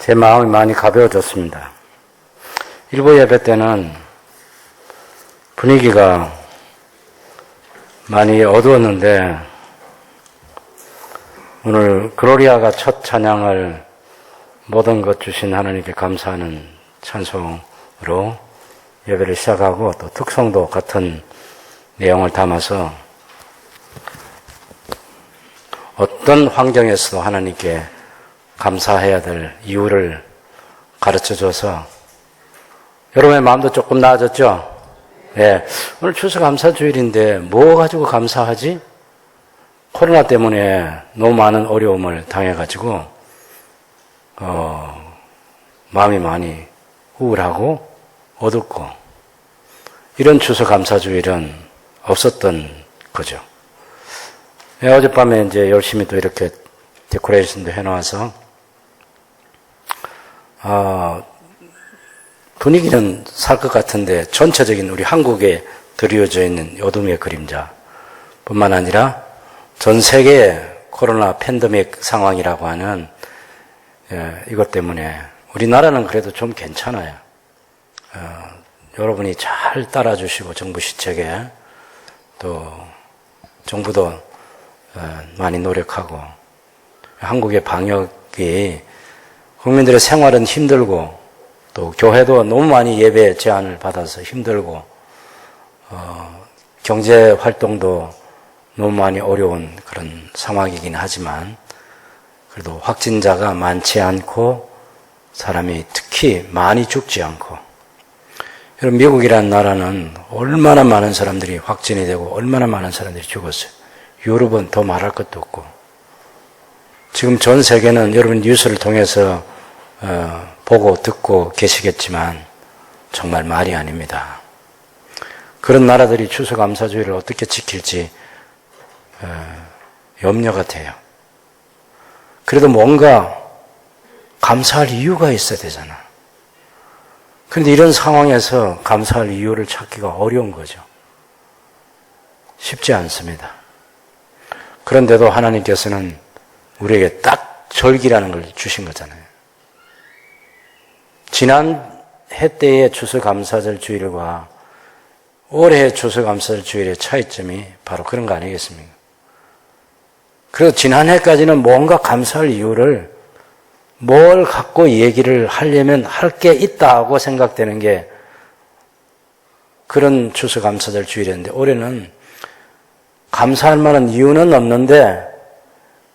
제 마음이 많이 가벼워졌습니다. 일부 예배 때는 분위기가 많이 어두웠는데 오늘 글로리아가 첫 찬양을 모든 것 주신 하나님께 감사하는 찬송으로 예배를 시작하고 또 특성도 같은 내용을 담아서 어떤 환경에서도 하나님께 감사해야 될 이유를 가르쳐줘서 여러분의 마음도 조금 나아졌죠? 네. 오늘 추수감사주일인데 뭐 가지고 감사하지? 코로나 때문에 너무 많은 어려움을 당해가지고 마음이 많이 우울하고 어둡고 이런 추수감사주일은 없었던 거죠. 네, 어젯밤에 이제 열심히 또 이렇게 데코레이션도 해놓아서 분위기는 살 것 같은데 전체적인 우리 한국에 드리워져 있는 어둠의 그림자 뿐만 아니라 전 세계의 코로나 팬데믹 상황이라고 하는 이것 때문에 우리나라는 그래도 좀 괜찮아요. 여러분이 잘 따라주시고 정부 시책에 또 정부도 많이 노력하고 한국의 방역이 국민들의 생활은 힘들고 또 교회도 너무 많이 예배 제한을 받아서 힘들고 경제 활동도 너무 많이 어려운 그런 상황이긴 하지만 그래도 확진자가 많지 않고 사람이 특히 많이 죽지 않고 여러분 미국이라는 나라는 얼마나 많은 사람들이 확진이 되고 얼마나 많은 사람들이 죽었어요. 유럽은 더 말할 것도 없고 지금 전 세계는 여러분 뉴스를 통해서 보고 듣고 계시겠지만 정말 말이 아닙니다. 그런 나라들이 추수감사주의를 어떻게 지킬지 염려가 돼요. 그래도 뭔가 감사할 이유가 있어야 되잖아. 그런데 이런 상황에서 감사할 이유를 찾기가 어려운 거죠. 쉽지 않습니다. 그런데도 하나님께서는 우리에게 딱 절기라는 걸 주신 거잖아요. 지난 해 때의 추수감사절 주일과 올해의 추수감사절 주일의 차이점이 바로 그런 거 아니겠습니까? 그래서 지난해까지는 뭔가 감사할 이유를 뭘 갖고 얘기를 하려면 할 게 있다고 생각되는 게 그런 추수감사절 주일이었는데 올해는 감사할 만한 이유는 없는데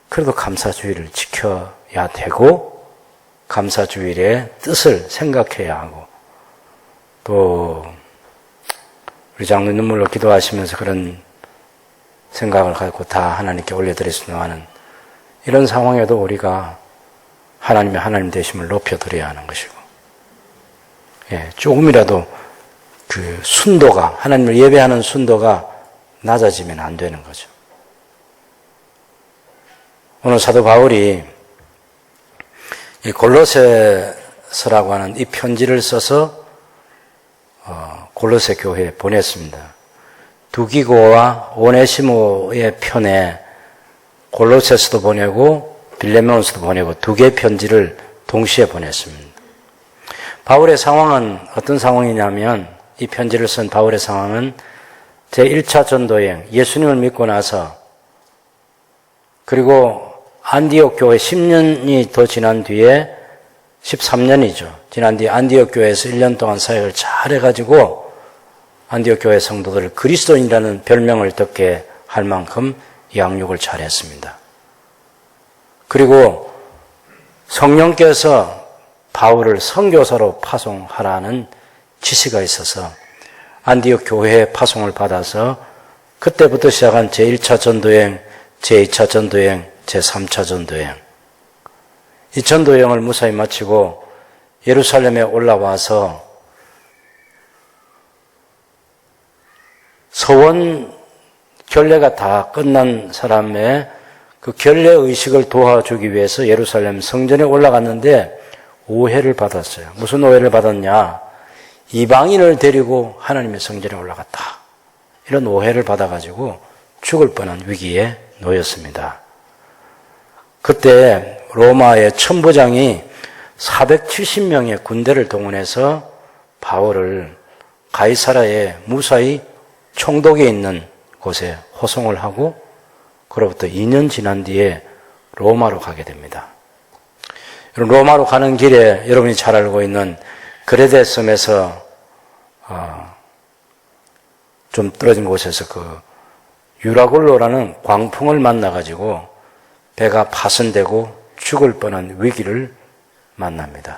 그래도 감사주일을 지켜야 되고 감사주일의 뜻을 생각해야 하고 또 우리 장로님 눈물로 기도하시면서 그런 생각을 갖고 다 하나님께 올려드렸으면 하는 이런 상황에도 우리가 하나님의 하나님 되심을 높여드려야 하는 것이고 조금이라도 그 순도가 하나님을 예배하는 순도가 낮아지면 안 되는 거죠. 오늘 사도 바울이 이 골로새서라고 하는 이 편지를 써서 골로새 교회에 보냈습니다. 두기고와 오네시모의 편에 골로새서도 보내고 빌레몬서도 보내고 두 개의 편지를 동시에 보냈습니다. 바울의 상황은 어떤 상황이냐면 이 편지를 쓴 바울의 상황은 제1차 전도여행, 예수님을 믿고 나서 그리고 안디옥 교회 10년이 더 지난 뒤에 13년이죠. 지난 뒤에 안디옥 교회에서 1년 동안 사역을 잘 해가지고 안디옥 교회 성도들을 그리스도인이라는 별명을 듣게 할 만큼 양육을 잘 했습니다. 그리고 성령께서 바울을 선교사로 파송하라는 지시가 있어서 안디옥 교회에 파송을 받아서 그때부터 시작한 제1차 전도여행, 제2차 전도여행, 제3차 전도여행. 이 전도여행을 무사히 마치고 예루살렘에 올라와서 서원 결례가 다 끝난 사람의 그 결례 의식을 도와주기 위해서 예루살렘 성전에 올라갔는데 오해를 받았어요. 무슨 오해를 받았냐? 이방인을 데리고 하나님의 성전에 올라갔다. 이런 오해를 받아가지고 죽을 뻔한 위기에 놓였습니다. 그때 로마의 천부장이 470명의 군대를 동원해서 바울을 가이사라에 무사히 총독에 있는 곳에 호송을 하고 그로부터 2년 지난 뒤에 로마로 가게 됩니다. 로마로 가는 길에 여러분이 잘 알고 있는 그레데 섬에서 좀 떨어진 곳에서 그 유라굴로라는 광풍을 만나가지고 배가 파손되고 죽을 뻔한 위기를 만납니다.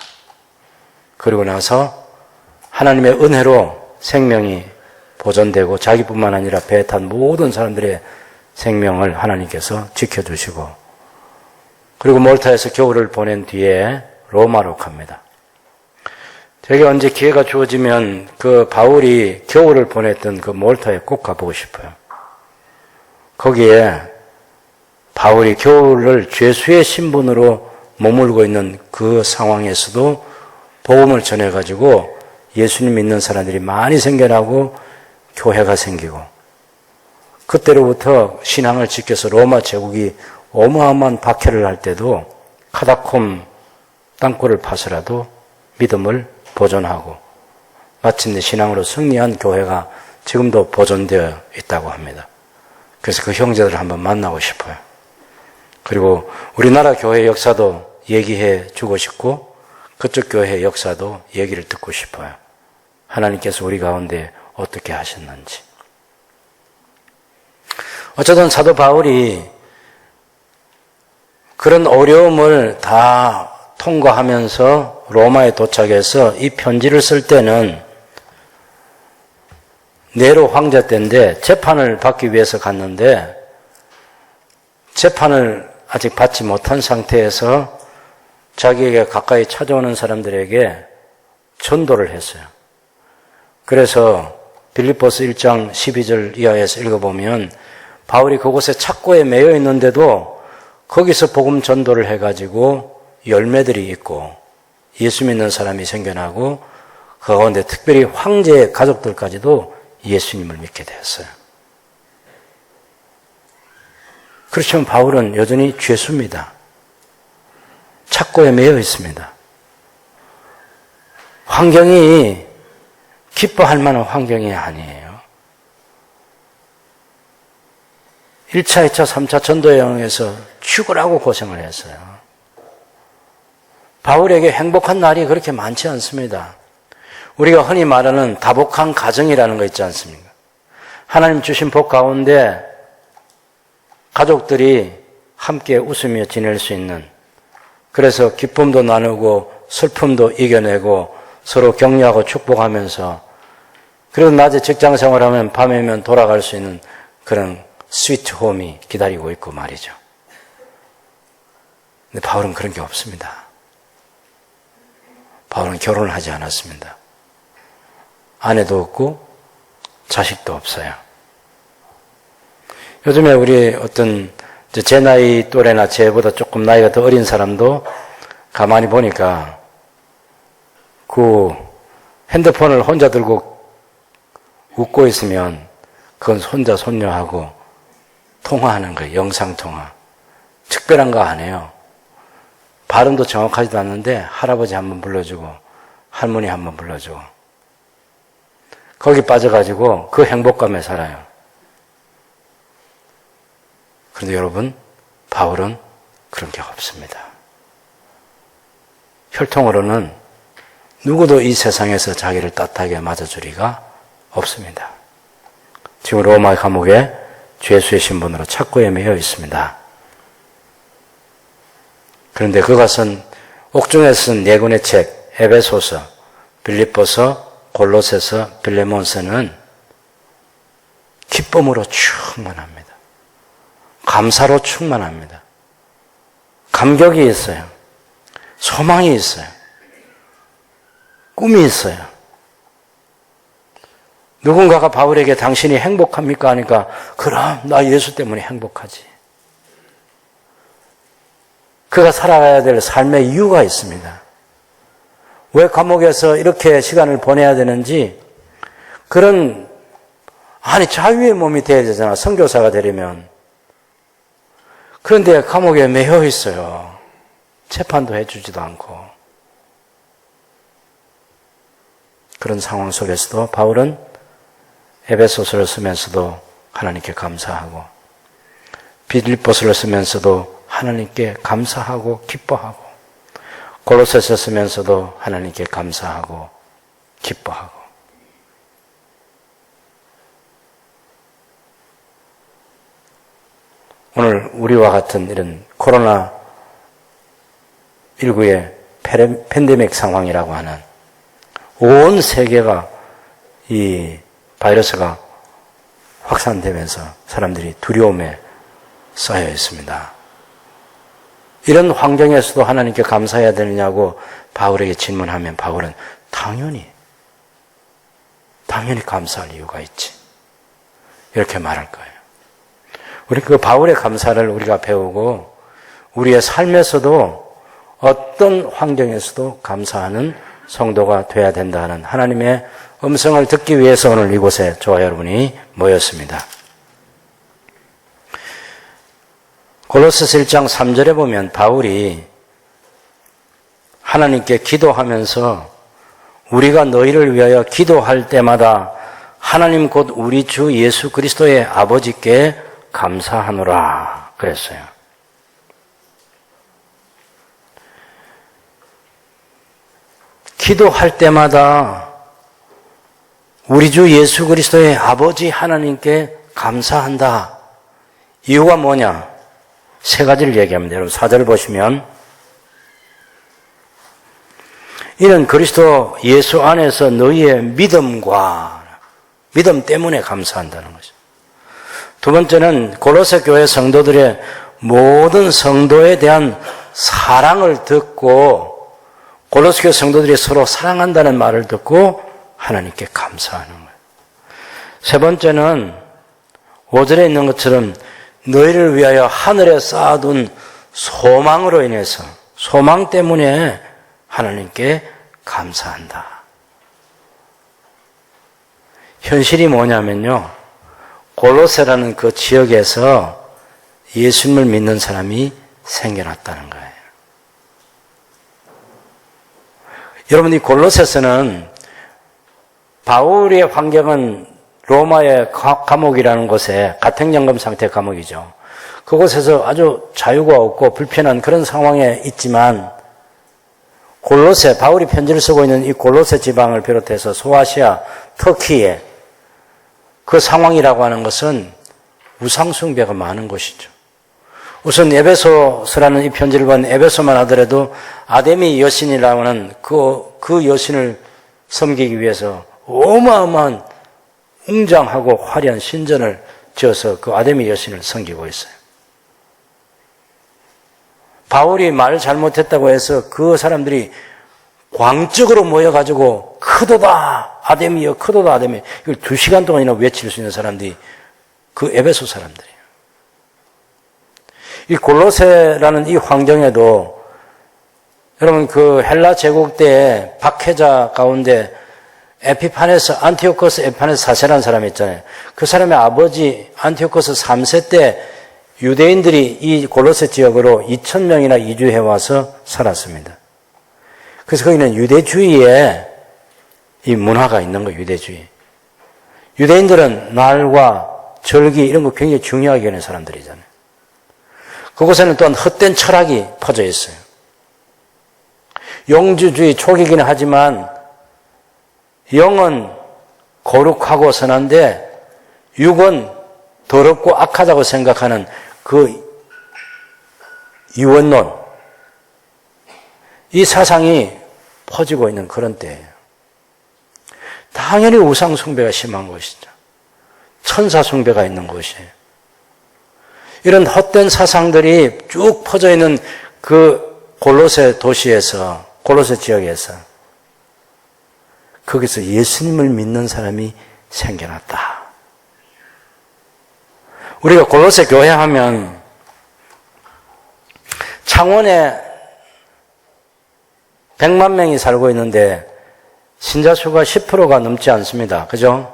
그리고 나서 하나님의 은혜로 생명이 보존되고 자기뿐만 아니라 배에 탄 모든 사람들의 생명을 하나님께서 지켜주시고 그리고 몰타에서 겨울을 보낸 뒤에 로마로 갑니다. 제가 언제 기회가 주어지면 그 바울이 겨울을 보냈던 그 몰타에 꼭 가보고 싶어요. 거기에 바울이 겨울을 죄수의 신분으로 머물고 있는 그 상황에서도 복음을 전해가지고 예수님 믿는 사람들이 많이 생겨나고 교회가 생기고 그때로부터 신앙을 지켜서 로마 제국이 어마어마한 박해를 할 때도 카다콤 땅굴을 파서라도 믿음을 보존하고 마침내 신앙으로 승리한 교회가 지금도 보존되어 있다고 합니다. 그래서 그 형제들을 한번 만나고 싶어요. 그리고 우리나라 교회 역사도 얘기해 주고 싶고 그쪽 교회 역사도 얘기를 듣고 싶어요. 하나님께서 우리 가운데 어떻게 하셨는지. 어쩌든 사도 바울이 그런 어려움을 다 통과하면서 로마에 도착해서 이 편지를 쓸 때는 네로 황제 때인데 재판을 받기 위해서 갔는데 재판을 아직 받지 못한 상태에서 자기에게 가까이 찾아오는 사람들에게 전도를 했어요. 그래서 빌립보서 1장 12절 이하에서 읽어보면 바울이 그곳에 착고에 매여 있는데도 거기서 복음 전도를 해가지고 열매들이 있고 예수 믿는 사람이 생겨나고 그 가운데 특별히 황제의 가족들까지도 예수님을 믿게 되었어요. 그렇지만 바울은 여전히 죄수입니다. 착고에 매여 있습니다. 환경이 기뻐할 만한 환경이 아니에요. 1차, 2차, 3차 전도 여행에서 죽으라고 고생을 했어요. 바울에게 행복한 날이 그렇게 많지 않습니다. 우리가 흔히 말하는 다복한 가정이라는 거 있지 않습니까? 하나님 주신 복 가운데 가족들이 함께 웃으며 지낼 수 있는, 그래서 기쁨도 나누고 슬픔도 이겨내고 서로 격려하고 축복하면서, 그리고 낮에 직장 생활하면 밤에면 돌아갈 수 있는 그런 스위트 홈이 기다리고 있고 말이죠. 근데 바울은 그런 게 없습니다. 바울은 결혼을 하지 않았습니다. 아내도 없고 자식도 없어요. 요즘에 우리 어떤 제 나이 또래나 제보다 조금 나이가 더 어린 사람도 가만히 보니까 그 핸드폰을 혼자 들고 웃고 있으면 그건 손자 손녀하고 통화하는 거예요. 영상통화. 특별한 거 안 해요. 발음도 정확하지도 않는데 할아버지 한번 불러주고 할머니 한번 불러주고 거기 빠져가지고 그 행복감에 살아요. 그런데 여러분, 바울은 그런 게 없습니다. 혈통으로는 누구도 이 세상에서 자기를 따뜻하게 맞아주리가 없습니다. 지금 로마 감옥에 죄수의 신분으로 착고에 매여 있습니다. 그런데 그것은 옥중에 쓴 네 권의 책, 에베소서, 빌립보서, 골로새서, 빌레몬서는 기쁨으로 충만합니다. 감사로 충만합니다. 감격이 있어요. 소망이 있어요. 꿈이 있어요. 누군가가 바울에게 당신이 행복합니까? 하니까 그럼 나 예수 때문에 행복하지. 그가 살아가야 될 삶의 이유가 있습니다. 왜 감옥에서 이렇게 시간을 보내야 되는지, 그런, 자유의 몸이 돼야 되잖아. 선교사가 되려면. 그런데 감옥에 매여 있어요. 재판도 해주지도 않고. 그런 상황 속에서도 바울은 에베소서를 쓰면서도 하나님께 감사하고, 빌립보서를 쓰면서도 하나님께 감사하고 기뻐하고, 골로새서 쓰면서도 하나님께 감사하고 기뻐하고. 오늘 우리와 같은 이런 코로나19의 팬데믹 상황이라고 하는, 온 세계가 이 바이러스가 확산되면서 사람들이 두려움에 쌓여 있습니다. 이런 환경에서도 하나님께 감사해야 되느냐고 바울에게 질문하면 바울은 당연히 감사할 이유가 있지, 이렇게 말할 거예요. 우리 그 바울의 감사를 우리가 배우고 우리의 삶에서도 어떤 환경에서도 감사하는 성도가 되어야 된다는 하나님의 음성을 듣기 위해서 오늘 이곳에 저와 여러분이 모였습니다. 골로새서 1장 3절에 보면 바울이 하나님께 기도하면서 우리가 너희를 위하여 기도할 때마다 하나님 곧 우리 주 예수 그리스도의 아버지께 감사하노라 그랬어요. 기도할 때마다 우리 주 예수 그리스도의 아버지 하나님께 감사한다. 이유가 뭐냐? 세 가지를 얘기합니다. 여러분 4절 보시면, 이는 그리스도 예수 안에서 너희의 믿음 때문에 감사한다는 것이죠. 두 번째는 골로새 교회 성도들의 모든 성도에 대한 사랑을 듣고, 골로새 교회 성도들이 서로 사랑한다는 말을 듣고 하나님께 감사하는 거예요. 세 번째는 5절에 있는 것처럼 너희를 위하여 하늘에 쌓아둔 소망으로 인해서, 소망 때문에 하나님께 감사한다. 현실이 뭐냐면요, 골로새라는 그 지역에서 예수님을 믿는 사람이 생겨났다는 거예요. 여러분, 이 골로새서는 바울의 환경은 로마의 감옥이라는 곳에, 가택연금 상태 감옥이죠. 그곳에서 아주 자유가 없고 불편한 그런 상황에 있지만, 골로새, 바울이 편지를 쓰고 있는 이 골로새 지방을 비롯해서 소아시아, 터키에 그 상황이라고 하는 것은 우상숭배가 많은 곳이죠. 우선 에베소서라는 이 편지를 본 에베소만 하더라도 아데미 여신이라고 하는 그 여신을 섬기기 위해서 어마어마한 웅장하고 화려한 신전을 지어서 그 아데미 여신을 섬기고 있어요. 바울이 말 잘못했다고 해서 그 사람들이 광적으로 모여가지고 크도다 아데미여, 크도다 아데미, 이걸 2시간 동안이나 외칠 수 있는 사람들이 그 에베소 사람들이에요. 이 골로새라는 이 환경에도 여러분, 그 헬라 제국 때 박해자 가운데 안티오코스 에피파네스 4세라는 사람이 있잖아요. 그 사람의 아버지 안티오코스 3세 때 유대인들이 이 골로새 지역으로 2,000명이나 이주해 와서 살았습니다. 그래서 거기는 유대주의의 이 문화가 있는 거예요, 유대주의. 유대인들은 날과 절기 이런 거 굉장히 중요하게 여기는 사람들이잖아요. 그곳에는 또한 헛된 철학이 퍼져 있어요. 영주주의 초기이긴 하지만 영은 거룩하고 선한데 육은 더럽고 악하다고 생각하는 그 유언론, 이 사상이 퍼지고 있는 그런 때예요. 당연히 우상 숭배가 심한 것이죠. 천사 숭배가 있는 곳이에요. 이런 헛된 사상들이 쭉 퍼져 있는 그 골로새 도시에서, 골로새 지역에서 거기서 예수님을 믿는 사람이 생겨났다. 우리가 골로새 교회 하면 창원에 100만 명이 살고 있는데 신자 수가 10%가 넘지 않습니다. 그죠?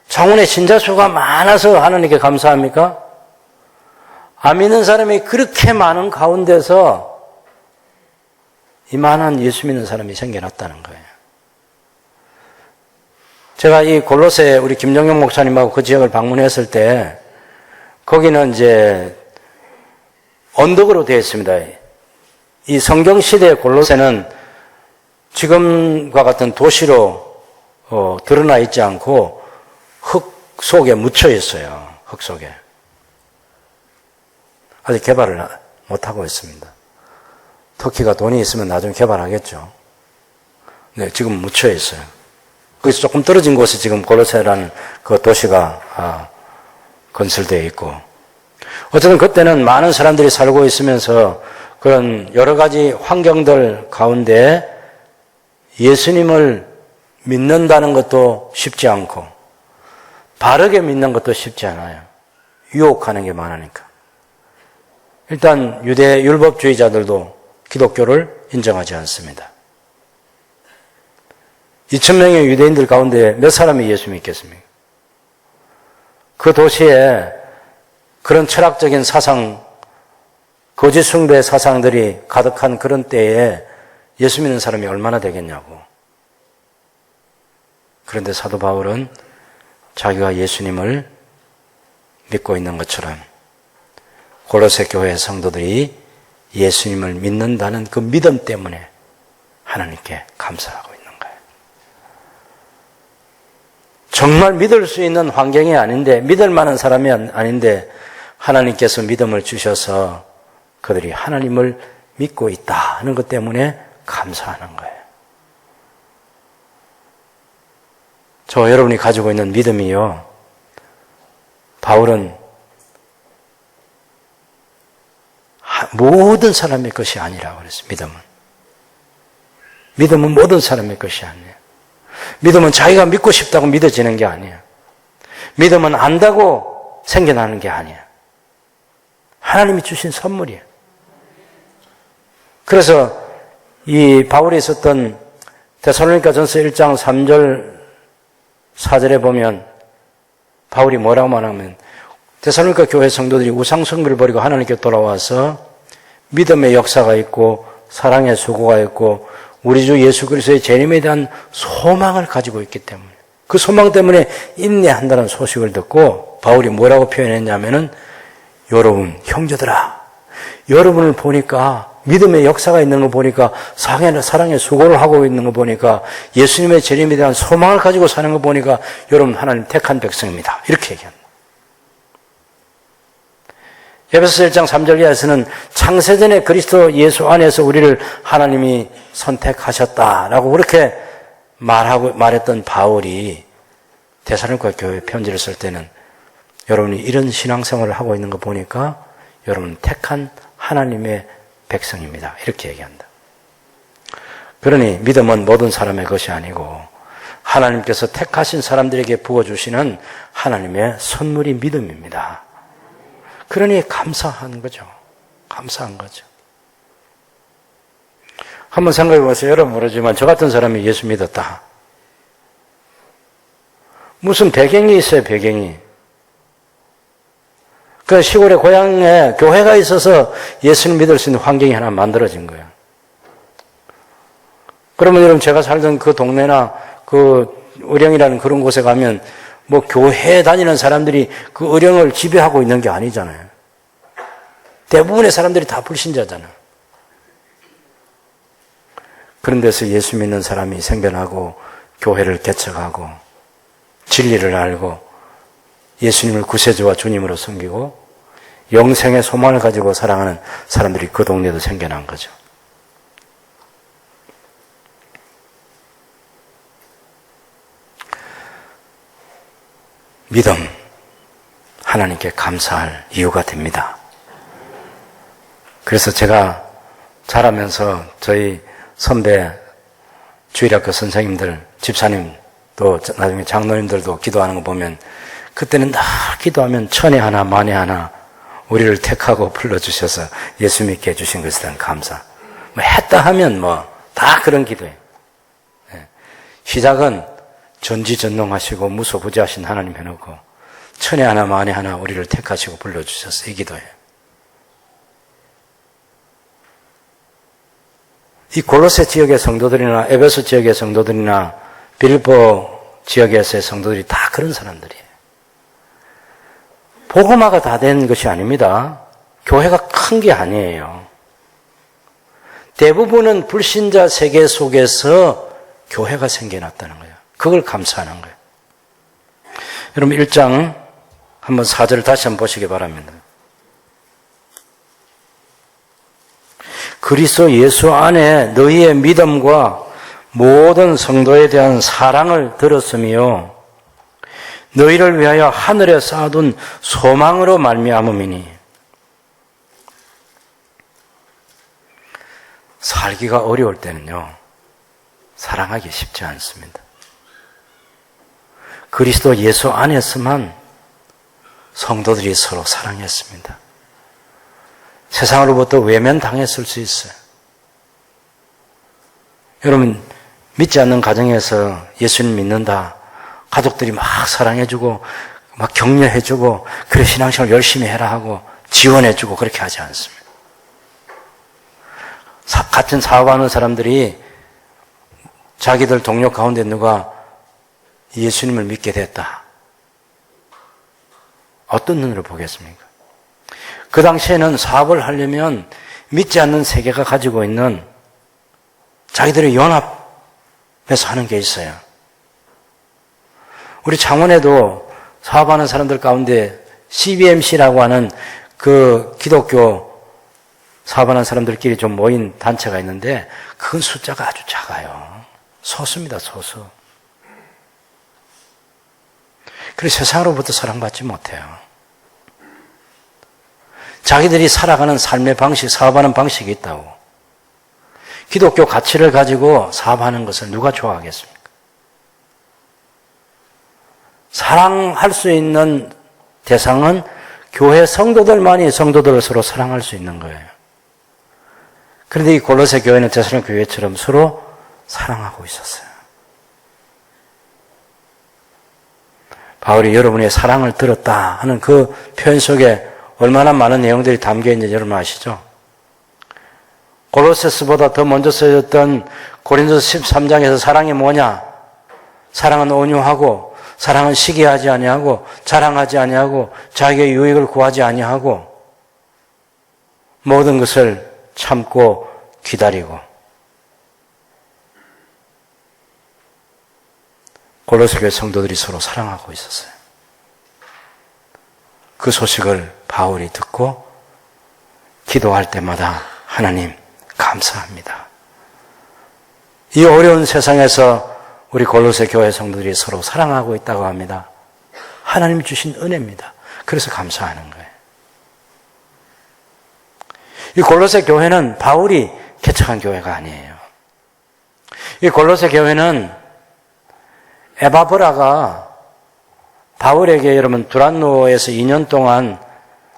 창원에 신자 수가 많아서 하나님께 감사합니까? 안 믿는 사람이 그렇게 많은 가운데서 이만한 예수 믿는 사람이 생겨났다는 거예요. 제가 이 골로새 우리 김정영 목사님하고 그 지역을 방문했을 때 거기는 이제 언덕으로 되어 있습니다. 이 성경 시대의 골로새는 지금과 같은 도시로 드러나 있지 않고 흙 속에 묻혀 있어요. 흙 속에. 아직 개발을 못하고 있습니다. 터키가 돈이 있으면 나중에 개발하겠죠. 네, 지금 묻혀 있어요. 거기서 조금 떨어진 곳에 지금 골로새라는 그 도시가 건설되어 있고, 어쨌든 그때는 많은 사람들이 살고 있으면서 그런 여러 가지 환경들 가운데 예수님을 믿는다는 것도 쉽지 않고 바르게 믿는 것도 쉽지 않아요. 유혹하는 게 많으니까. 일단 유대 율법주의자들도 기독교를 인정하지 않습니다. 2,000명의 유대인들 가운데 몇 사람이 예수 믿겠습니까? 그 도시에 그런 철학적인 사상, 거짓 숭배 사상들이 가득한 그런 때에 예수 믿는 사람이 얼마나 되겠냐고. 그런데 사도 바울은 자기가 예수님을 믿고 있는 것처럼 골로새 교회 성도들이 예수님을 믿는다는 그 믿음 때문에 하나님께 감사하고 있는 거예요. 정말 믿을 수 있는 환경이 아닌데, 믿을 만한 사람이 아닌데 하나님께서 믿음을 주셔서 그들이 하나님을 믿고 있다 하는 것 때문에 감사하는 거예요. 저 여러분이 가지고 있는 믿음이요, 바울은 모든 사람의 것이 아니라고 그랬어요. 믿음은 모든 사람의 것이 아니에요. 믿음은 자기가 믿고 싶다고 믿어지는 게 아니에요. 믿음은 안다고 생겨나는 게 아니에요. 하나님이 주신 선물이에요. 그래서 이 바울이 썼던 데살로니가전서 1장 3절 4절에 보면 바울이 뭐라고 말하면, 데살로니가 교회 성도들이 우상 숭배를 버리고 하나님께 돌아와서 믿음의 역사가 있고 사랑의 수고가 있고 우리 주 예수 그리스도의 재림에 대한 소망을 가지고 있기 때문에, 그 소망 때문에 인내한다는 소식을 듣고 바울이 뭐라고 표현했냐면은, 여러분 형제들아, 여러분을 보니까, 믿음의 역사가 있는 거 보니까, 사랑의 수고를 하고 있는 거 보니까, 예수님의 재림에 대한 소망을 가지고 사는 거 보니까 여러분 하나님 택한 백성입니다. 이렇게 얘기합니다. 에베소 1장 3절 이하에서는 창세전에 그리스도 예수 안에서 우리를 하나님이 선택하셨다라고 그렇게 말했던 바울이 데살로니가 교회 편지를 쓸 때는, 여러분이 이런 신앙생활을 하고 있는 거 보니까 여러분 택한 하나님의 백성입니다. 이렇게 얘기한다. 그러니 믿음은 모든 사람의 것이 아니고 하나님께서 택하신 사람들에게 부어주시는 하나님의 선물이 믿음입니다. 그러니 감사한 거죠. 감사한 거죠. 한번 생각해 보세요. 여러분 모르지만 저 같은 사람이 예수 믿었다. 무슨 배경이 있어요, 배경이. 그 시골의 고향에 교회가 있어서 예수를 믿을 수 있는 환경이 하나 만들어진 거예요. 그러면 여러분 제가 살던 그 동네나 그 의령이라는 그런 곳에 가면 뭐 교회에 다니는 사람들이 그 의령을 지배하고 있는 게 아니잖아요. 대부분의 사람들이 다 불신자잖아요. 그런 데서 예수 믿는 사람이 생겨나고 교회를 개척하고 진리를 알고 예수님을 구세주와 주님으로 섬기고 영생의 소망을 가지고 살아가는 사람들이 그 동네도 생겨난 거죠. 믿음, 하나님께 감사할 이유가 됩니다. 그래서 제가 자라면서 저희 선배 주일학교 선생님들, 집사님, 또 나중에 장로님들도 기도하는 거 보면, 그때는 늘 기도하면 천에 하나 만에 하나 우리를 택하고 불러주셔서 예수 믿게 해주신 것에 대한 감사. 뭐 했다 하면 뭐 다 그런 기도예요. 시작은 전지전능하시고 무소부지하신 하나님 해놓고 천에 하나 만에 하나 우리를 택하시고 불러주셔서 이 기도예요. 이 골로새 지역의 성도들이나 에베소 지역의 성도들이나 빌립보 지역에서의 성도들이 다 그런 사람들이에요. 복음화가 다 된 것이 아닙니다. 교회가 큰 게 아니에요. 대부분은 불신자 세계 속에서 교회가 생겨났다는 거예요. 그걸 감사하는 거예요. 여러분 1장 한번 4절을 다시 한번 보시기 바랍니다. 그리스도 예수 안에 너희의 믿음과 모든 성도에 대한 사랑을 들었으며 너희를 위하여 하늘에 쌓아둔 소망으로 말미암음이니. 살기가 어려울 때는요, 사랑하기 쉽지 않습니다. 그리스도 예수 안에서만 성도들이 서로 사랑했습니다. 세상으로부터 외면당했을 수 있어요. 여러분, 믿지 않는 가정에서 예수님 믿는다, 가족들이 막 사랑해주고 막 격려해주고 그래 신앙생활 열심히 해라 하고 지원해주고 그렇게 하지 않습니다. 같은 사업하는 사람들이 자기들 동료 가운데 누가 예수님을 믿게 됐다. 어떤 눈으로 보겠습니까? 그 당시에는 사업을 하려면 믿지 않는 세계가 가지고 있는 자기들의 연합에서 하는 게 있어요. 우리 창원에도 사업하는 사람들 가운데 CBMC라고 하는 그 기독교 사업하는 사람들끼리 좀 모인 단체가 있는데 그건 숫자가 아주 작아요. 소수입니다, 소수. 그래서 세상으로부터 사랑받지 못해요. 자기들이 살아가는 삶의 방식, 사업하는 방식이 있다고. 기독교 가치를 가지고 사업하는 것을 누가 좋아하겠습니까? 사랑할 수 있는 대상은 교회 성도들만이 성도들을 서로 사랑할 수 있는 거예요. 그런데 이 골로새 교회는 데살로니가 교회처럼 서로 사랑하고 있었어요. 바울이 여러분의 사랑을 들었다 하는 그 표현 속에 얼마나 많은 내용들이 담겨 있는지 여러분 아시죠? 골로새서보다 더 먼저 써졌던 고린도서 13장에서 사랑이 뭐냐? 사랑은 온유하고 사랑은 시기하지 아니하고 자랑하지 아니하고 자기의 유익을 구하지 아니하고 모든 것을 참고 기다리고. 골로새 교회 성도들이 서로 사랑하고 있었어요. 그 소식을 바울이 듣고 기도할 때마다 하나님 감사합니다. 이 어려운 세상에서 우리 골로새 교회 성도들이 서로 사랑하고 있다고 합니다. 하나님 주신 은혜입니다. 그래서 감사하는 거예요. 이 골로새 교회는 바울이 개척한 교회가 아니에요. 이 골로새 교회는 에바브라가 바울에게 여러분 두란노에서 2년 동안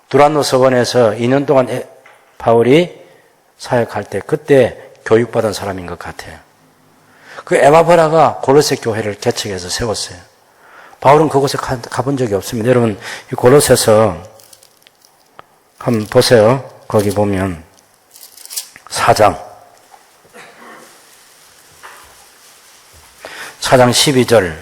두란노 서원에서 2년 동안 바울이 사역할 때 그때 교육받은 사람인 것 같아요. 그 에바브라가 골로새 교회를 개척해서 세웠어요. 바울은 그곳에 가본 적이 없습니다. 여러분 이 골로새서 한번 보세요. 거기 보면 4장 12절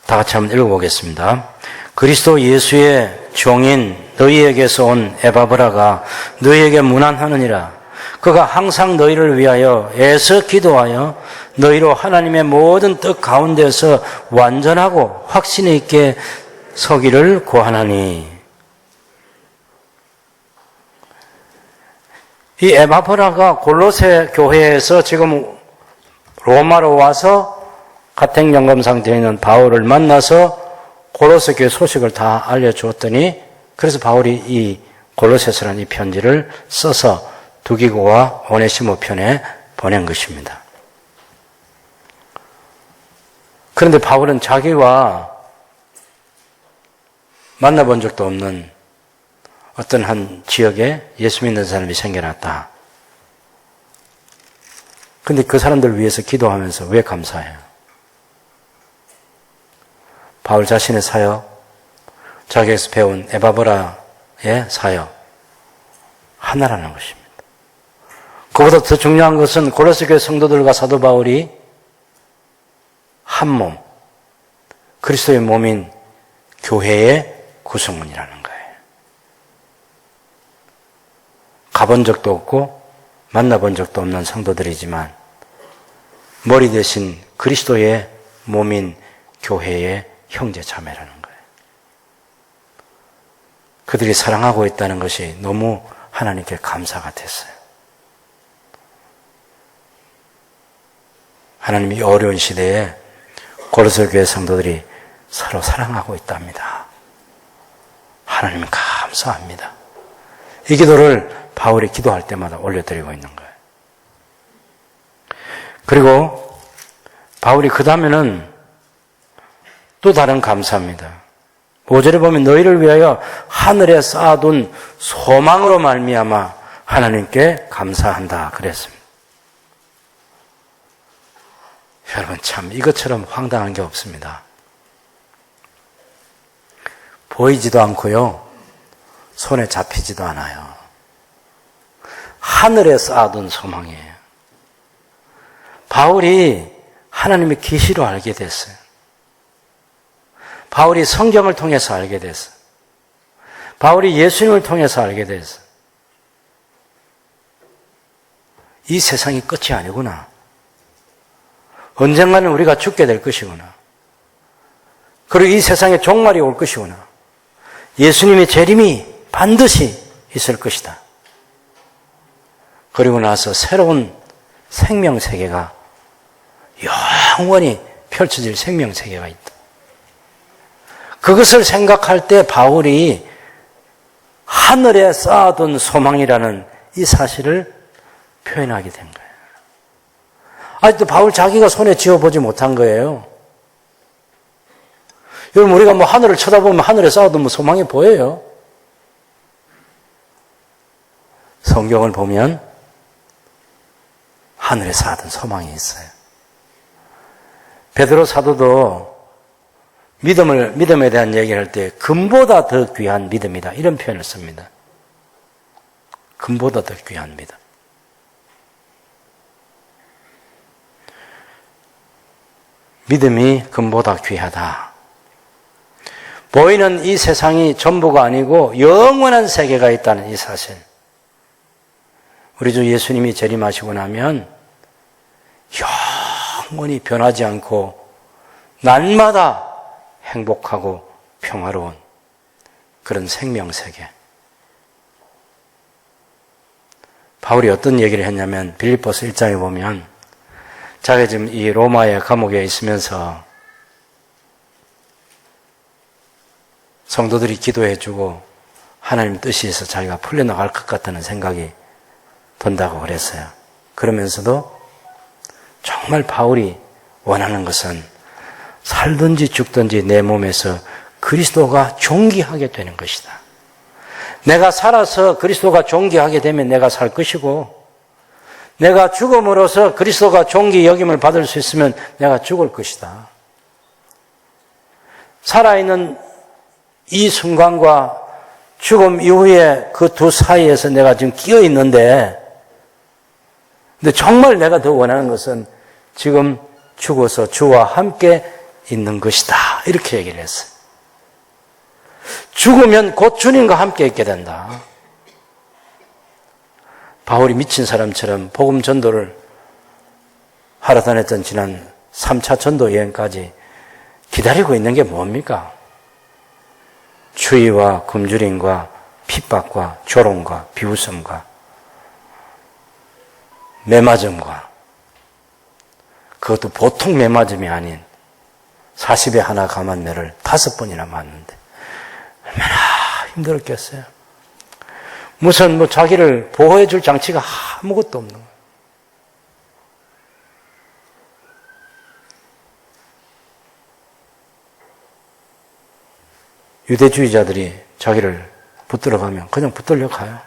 다 같이 한번 읽어보겠습니다. 그리스도 예수의 종인 너희에게서 온 에바브라가 너희에게 문안하느니라. 그가 항상 너희를 위하여 애써 기도하여 너희로 하나님의 모든 뜻 가운데서 완전하고 확신 있게 서기를 구하나니. 이 에바브라가 골로새 교회에서 지금 로마로 와서 가택연금 상태에 있는 바울을 만나서 골로새 교회 소식을 다 알려주었더니 그래서 바울이 이 골로새서라는 이 편지를 써서 두기고와 오네시모 편에 보낸 것입니다. 그런데 바울은 자기와 만나본 적도 없는 어떤 한 지역에 예수 믿는 사람이 생겨났다. 근데 그 사람들을 위해서 기도하면서 왜 감사해요? 바울 자신의 사역, 자기에서 배운 에바브라의 사역, 하나라는 것입니다. 그보다 더 중요한 것은 고린도 교회 성도들과 사도 바울이 한 몸, 그리스도의 몸인 교회의 구성원이라는 거예요. 가본 적도 없고 만나본 적도 없는 성도들이지만 머리 대신 그리스도의 몸인 교회의 형제 자매라는 거예요. 그들이 사랑하고 있다는 것이 너무 하나님께 감사가 됐어요. 하나님이 이 어려운 시대에 고린도 교회 성도들이 서로 사랑하고 있답니다. 하나님 감사합니다. 이 기도를 바울이 기도할 때마다 올려드리고 있는 거예요. 그리고 바울이 그 다음에는 또 다른 감사합니다. 5절에 보면 너희를 위하여 하늘에 쌓아둔 소망으로 말미암아 하나님께 감사한다 그랬습니다. 여러분 참 이것처럼 황당한 게 없습니다. 보이지도 않고요. 손에 잡히지도 않아요. 하늘에 쌓아둔 소망이에요. 바울이 하나님의 계시로 알게 됐어요. 바울이 성경을 통해서 알게 됐어요. 바울이 예수님을 통해서 알게 됐어요. 이 세상이 끝이 아니구나. 언젠가는 우리가 죽게 될 것이구나. 그리고 이 세상에 종말이 올 것이구나. 예수님의 재림이 반드시 있을 것이다. 그리고 나서 새로운 생명세계가 영원히 펼쳐질 생명세계가 있다. 그것을 생각할 때 바울이 하늘에 쌓아둔 소망이라는 이 사실을 표현하게 된 거예요. 아직도 바울 자기가 손에 쥐어보지 못한 거예요. 여러분 우리가 뭐 하늘을 쳐다보면 하늘에 쌓아둔 소망이 보여요. 성경을 보면 하늘에 쌓아둔 소망이 있어요. 베드로 사도도 믿음에 대한 얘기를 할 때 금보다 더 귀한 믿음이다 이런 표현을 씁니다. 금보다 더 귀한 믿음. 믿음이 금보다 귀하다. 보이는 이 세상이 전부가 아니고 영원한 세계가 있다는 이 사실. 우리 주 예수님이 재림하시고 나면 영원히 변하지 않고 날마다 행복하고 평화로운 그런 생명세계. 바울이 어떤 얘기를 했냐면 빌립보서 1장에 보면 자기가 지금 이 로마의 감옥에 있으면서 성도들이 기도해주고 하나님 뜻이 있어 자기가 풀려나갈 것 같다는 생각이 든다고 그랬어요. 그러면서도 정말 바울이 원하는 것은 살든지 죽든지 내 몸에서 그리스도가 존귀하게 되는 것이다. 내가 살아서 그리스도가 존귀하게 되면 내가 살 것이고 내가 죽음으로써 그리스도가 존귀 여김을 받을 수 있으면 내가 죽을 것이다. 살아있는 이 순간과 죽음 이후에 그 두 사이에서 내가 지금 끼어 있는데 근데 정말 내가 더 원하는 것은 지금 죽어서 주와 함께 있는 것이다. 이렇게 얘기를 했어요. 죽으면 곧 주님과 함께 있게 된다. 바울이 미친 사람처럼 복음 전도를 하러 다녔던 지난 3차 전도 여행까지 기다리고 있는 게 뭡니까? 추위와 굶주림과 핍박과 조롱과 비웃음과 매맞음과 그것도 보통 매맞음이 아닌 40에 하나 감한 매를 5번이나 맞는데 얼마나 힘들었겠어요. 무슨 자기를 보호해 줄 장치가 아무것도 없는 거예요. 유대주의자들이 자기를 붙들어 가면 그냥 붙들려 가요.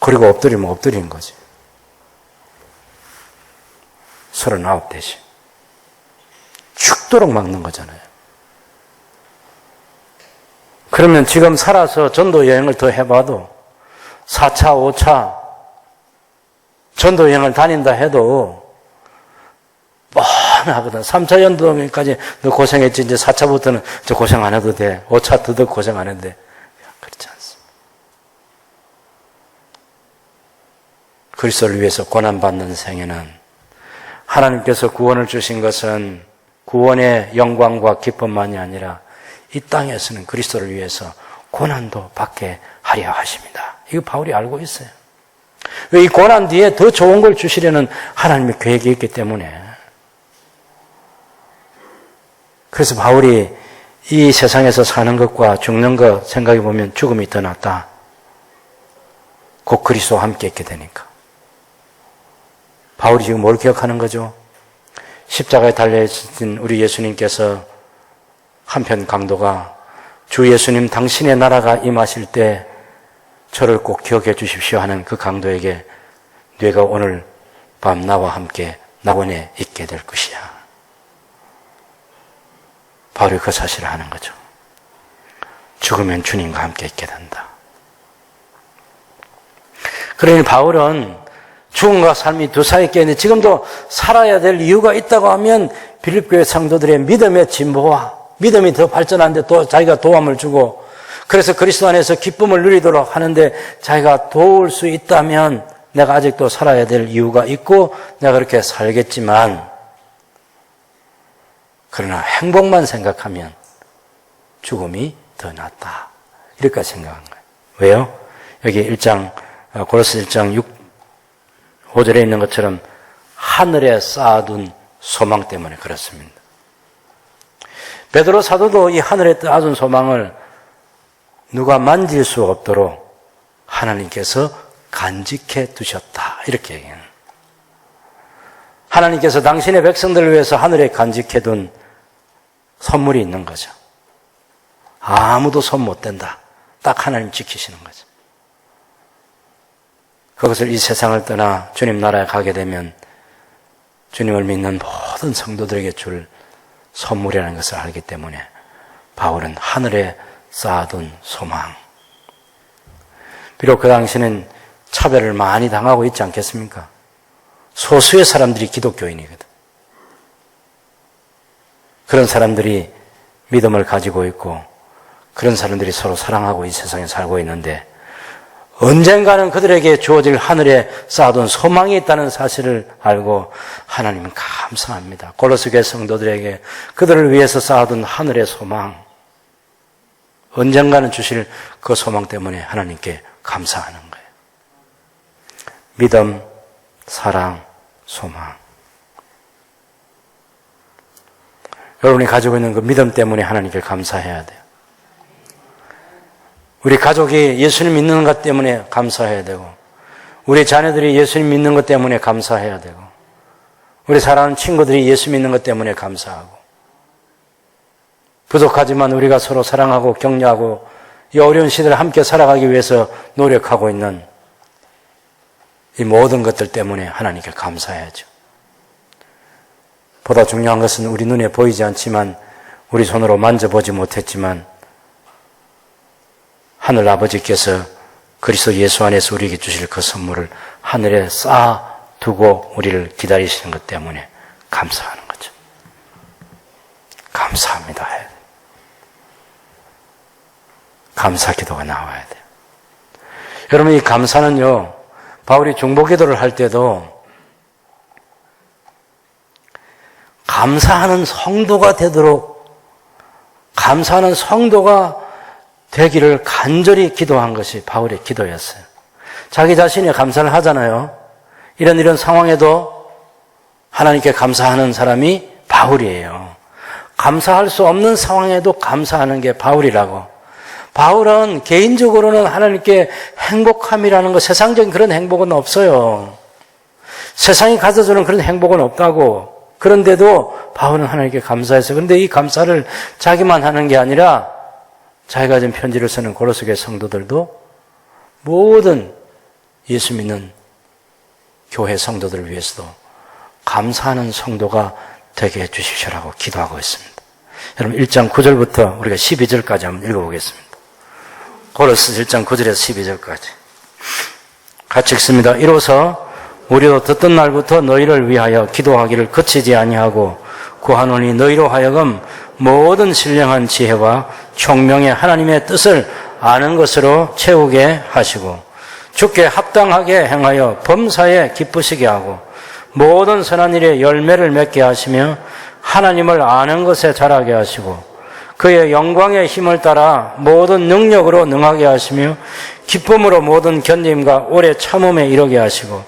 그리고 엎드리면 엎드리는 거지. 39대씩. 죽도록 막는 거잖아요. 그러면 지금 살아서 전도 여행을 더 해봐도 4차, 5차 전도 여행을 다닌다 해도 뻔하거든. 3차 전도여행까지 너 고생했지. 이제 4차부터는 저 고생 안 해도 돼. 5차 더더 고생 안 해도 돼. 그렇지 않습니다. 그리스도를 위해서 고난받는 생애는 하나님께서 구원을 주신 것은 구원의 영광과 기쁨만이 아니라 이 땅에서는 그리스도를 위해서 고난도 받게 하려 하십니다. 이거 바울이 알고 있어요. 왜 이 고난 뒤에 더 좋은 걸 주시려는 하나님의 계획이 있기 때문에. 그래서 바울이 이 세상에서 사는 것과 죽는 것 생각해 보면 죽음이 더 낫다. 곧 그리스도와 함께 있게 되니까. 바울이 지금 뭘 기억하는 거죠? 십자가에 달려있는 우리 예수님께서 한편 강도가 주 예수님 당신의 나라가 임하실 때 저를 꼭 기억해 주십시오 하는 그 강도에게 네가 오늘 밤 나와 함께 낙원에 있게 될 것이야. 바울이 그 사실을 하는 거죠. 죽으면 주님과 함께 있게 된다. 그러니 바울은 죽음과 삶이 두 사이에 껴있는데 지금도 살아야 될 이유가 있다고 하면 빌립교회 성도들의 믿음의 진보와 믿음이 더 발전하는데 또 자기가 도움을 주고 그래서 그리스도 안에서 기쁨을 누리도록 하는데 자기가 도울 수 있다면 내가 아직도 살아야 될 이유가 있고 내가 그렇게 살겠지만 그러나 행복만 생각하면 죽음이 더 낫다. 이렇게 생각한 거예요. 왜요? 여기 1장 고로스 1장 5절에 있는 것처럼 하늘에 쌓아둔 소망 때문에 그렇습니다. 베드로 사도도 이 하늘에 쌓아둔 소망을 누가 만질 수 없도록 하나님께서 간직해 두셨다. 이렇게 얘기해요. 하나님께서 당신의 백성들을 위해서 하늘에 간직해 둔 선물이 있는 거죠. 아무도 손 못 댄다. 딱 하나님 지키시는 거죠. 그것을 이 세상을 떠나 주님 나라에 가게 되면 주님을 믿는 모든 성도들에게 줄 선물이라는 것을 알기 때문에 바울은 하늘에 쌓아둔 소망. 비록 그 당시는 차별을 많이 당하고 있지 않겠습니까? 소수의 사람들이 기독교인이거든. 그런 사람들이 믿음을 가지고 있고 그런 사람들이 서로 사랑하고 이 세상에 살고 있는데 언젠가는 그들에게 주어질 하늘에 쌓아둔 소망이 있다는 사실을 알고 하나님은 감사합니다. 고로스 교회 성도들에게 그들을 위해서 쌓아둔 하늘의 소망, 언젠가는 주실 그 소망 때문에 하나님께 감사하는 거예요. 믿음, 사랑, 소망. 여러분이 가지고 있는 그 믿음 때문에 하나님께 감사해야 돼요. 우리 가족이 예수님 믿는 것 때문에 감사해야 되고 우리 자녀들이 예수님 믿는 것 때문에 감사해야 되고 우리 사랑하는 친구들이 예수 믿는 것 때문에 감사하고 부족하지만 우리가 서로 사랑하고 격려하고 이 어려운 시대를 함께 살아가기 위해서 노력하고 있는 이 모든 것들 때문에 하나님께 감사해야죠. 보다 중요한 것은 우리 눈에 보이지 않지만 우리 손으로 만져보지 못했지만 하늘 아버지께서 그리스도 예수 안에서 우리에게 주실 그 선물을 하늘에 쌓아두고 우리를 기다리시는 것 때문에 감사하는 거죠. 감사합니다. 감사 기도가 나와야 돼요. 여러분 이 감사는요. 바울이 중보기도를 할 때도 감사하는 성도가 되도록 감사하는 성도가 되기를 간절히 기도한 것이 바울의 기도였어요. 자기 자신이 감사를 하잖아요. 이런 상황에도 하나님께 감사하는 사람이 바울이에요. 감사할 수 없는 상황에도 감사하는 게 바울이라고. 바울은 개인적으로는 하나님께 행복함이라는 것, 세상적인 그런 행복은 없어요. 세상이 가져주는 그런 행복은 없다고. 그런데도 바울은 하나님께 감사했어요. 그런데 이 감사를 자기만 하는 게 아니라 자기가 지금 편지를 쓰는 고로스 교회 성도들도 모든 예수 믿는 교회 성도들을 위해서도 감사하는 성도가 되게 해주십시오라고 기도하고 있습니다. 여러분 1장 9절부터 우리가 12절까지 한번 읽어보겠습니다. 고로스 1장 9절에서 12절까지 같이 읽습니다. 이로써 우리도 듣던 날부터 너희를 위하여 기도하기를 그치지 아니하고 구하노니 너희로 하여금 모든 신령한 지혜와 총명의 하나님의 뜻을 아는 것으로 채우게 하시고 주께 합당하게 행하여 범사에 기쁘시게 하고 모든 선한 일에 열매를 맺게 하시며 하나님을 아는 것에 자라게 하시고 그의 영광의 힘을 따라 모든 능력으로 능하게 하시며 기쁨으로 모든 견딤과 오래 참음에 이르게 하시고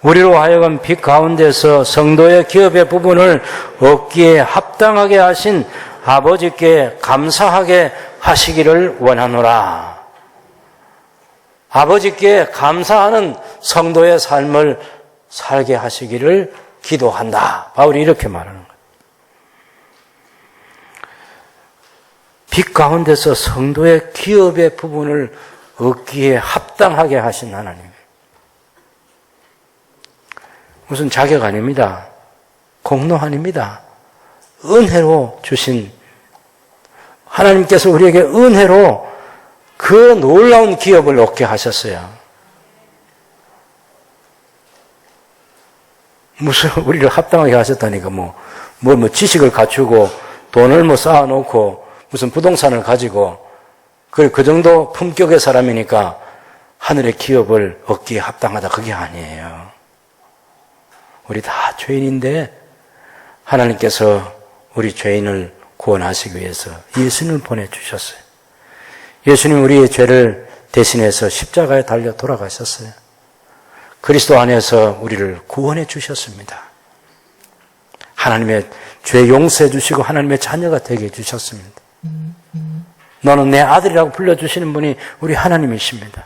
우리로 하여금 빛 가운데서 성도의 기업의 부분을 얻기에 합당하게 하신 아버지께 감사하게 하시기를 원하노라. 아버지께 감사하는 성도의 삶을 살게 하시기를 기도한다. 바울이 이렇게 말하는 거예요. 빛 가운데서 성도의 기업의 부분을 얻기에 합당하게 하신 하나님. 무슨 자격 아닙니다. 공로 아닙니다. 은혜로 주신 하나님께서 우리에게 은혜로 그 놀라운 기업을 얻게 하셨어요. 무슨 우리를 합당하게 하셨다니까 뭐 지식을 갖추고 돈을 쌓아놓고 무슨 부동산을 가지고 그 정도 품격의 사람이니까 하늘의 기업을 얻기에 합당하다 그게 아니에요. 우리 다 죄인인데 하나님께서 우리 죄인을 구원하시기 위해서 예수님을 보내주셨어요. 예수님 우리의 죄를 대신해서 십자가에 달려 돌아가셨어요. 그리스도 안에서 우리를 구원해 주셨습니다. 하나님의 죄 용서해 주시고 하나님의 자녀가 되게 해주셨습니다. 너는 내 아들이라고 불러주시는 분이 우리 하나님이십니다.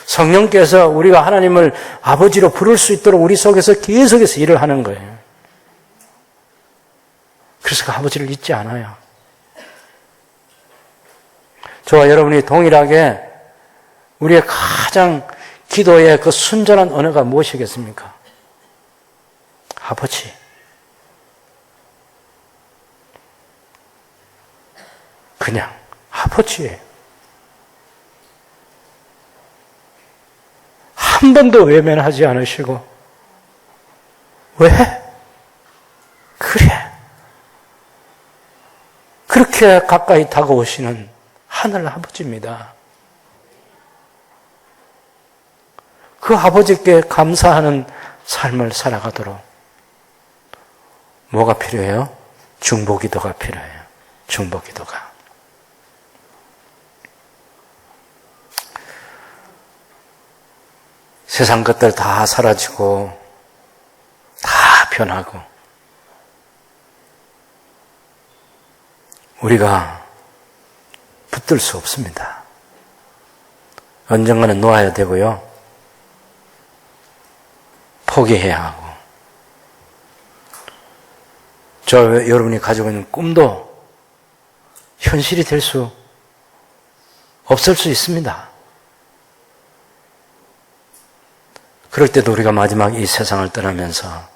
성령께서 우리가 하나님을 아버지로 부를 수 있도록 우리 속에서 계속해서 일을 하는 거예요. 그래서 그 아버지를 잊지 않아요. 저와 여러분이 동일하게 우리의 가장 기도의 그 순전한 언어가 무엇이겠습니까? 아버지. 그냥 아버지예요. 한 번도 외면하지 않으시고 왜? 그래. 그렇게 가까이 다가오시는 하늘 아버지입니다. 그 아버지께 감사하는 삶을 살아가도록 뭐가 필요해요? 중보기도가 필요해요. 중보기도가. 세상 것들 다 사라지고 다 변하고 우리가 붙들 수 없습니다. 언젠가는 놓아야 되고요. 포기해야 하고 여러분이 가지고 있는 꿈도 현실이 될 수 없을 수 있습니다. 그럴 때도 우리가 마지막 이 세상을 떠나면서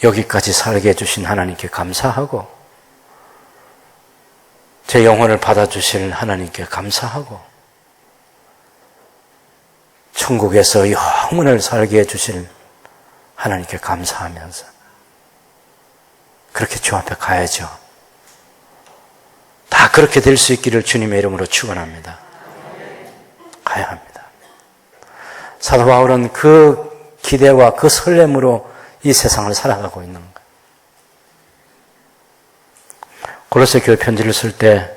여기까지 살게 해주신 하나님께 감사하고 제 영혼을 받아주실 하나님께 감사하고 천국에서 영원을 살게 해주실 하나님께 감사하면서 그렇게 주 앞에 가야죠. 다 그렇게 될 수 있기를 주님의 이름으로 축원합니다. 가야 합니다. 사도 바울은 그 기대와 그 설렘으로 이 세상을 살아가고 있는 거예요. 골로새 교회 편지를 쓸 때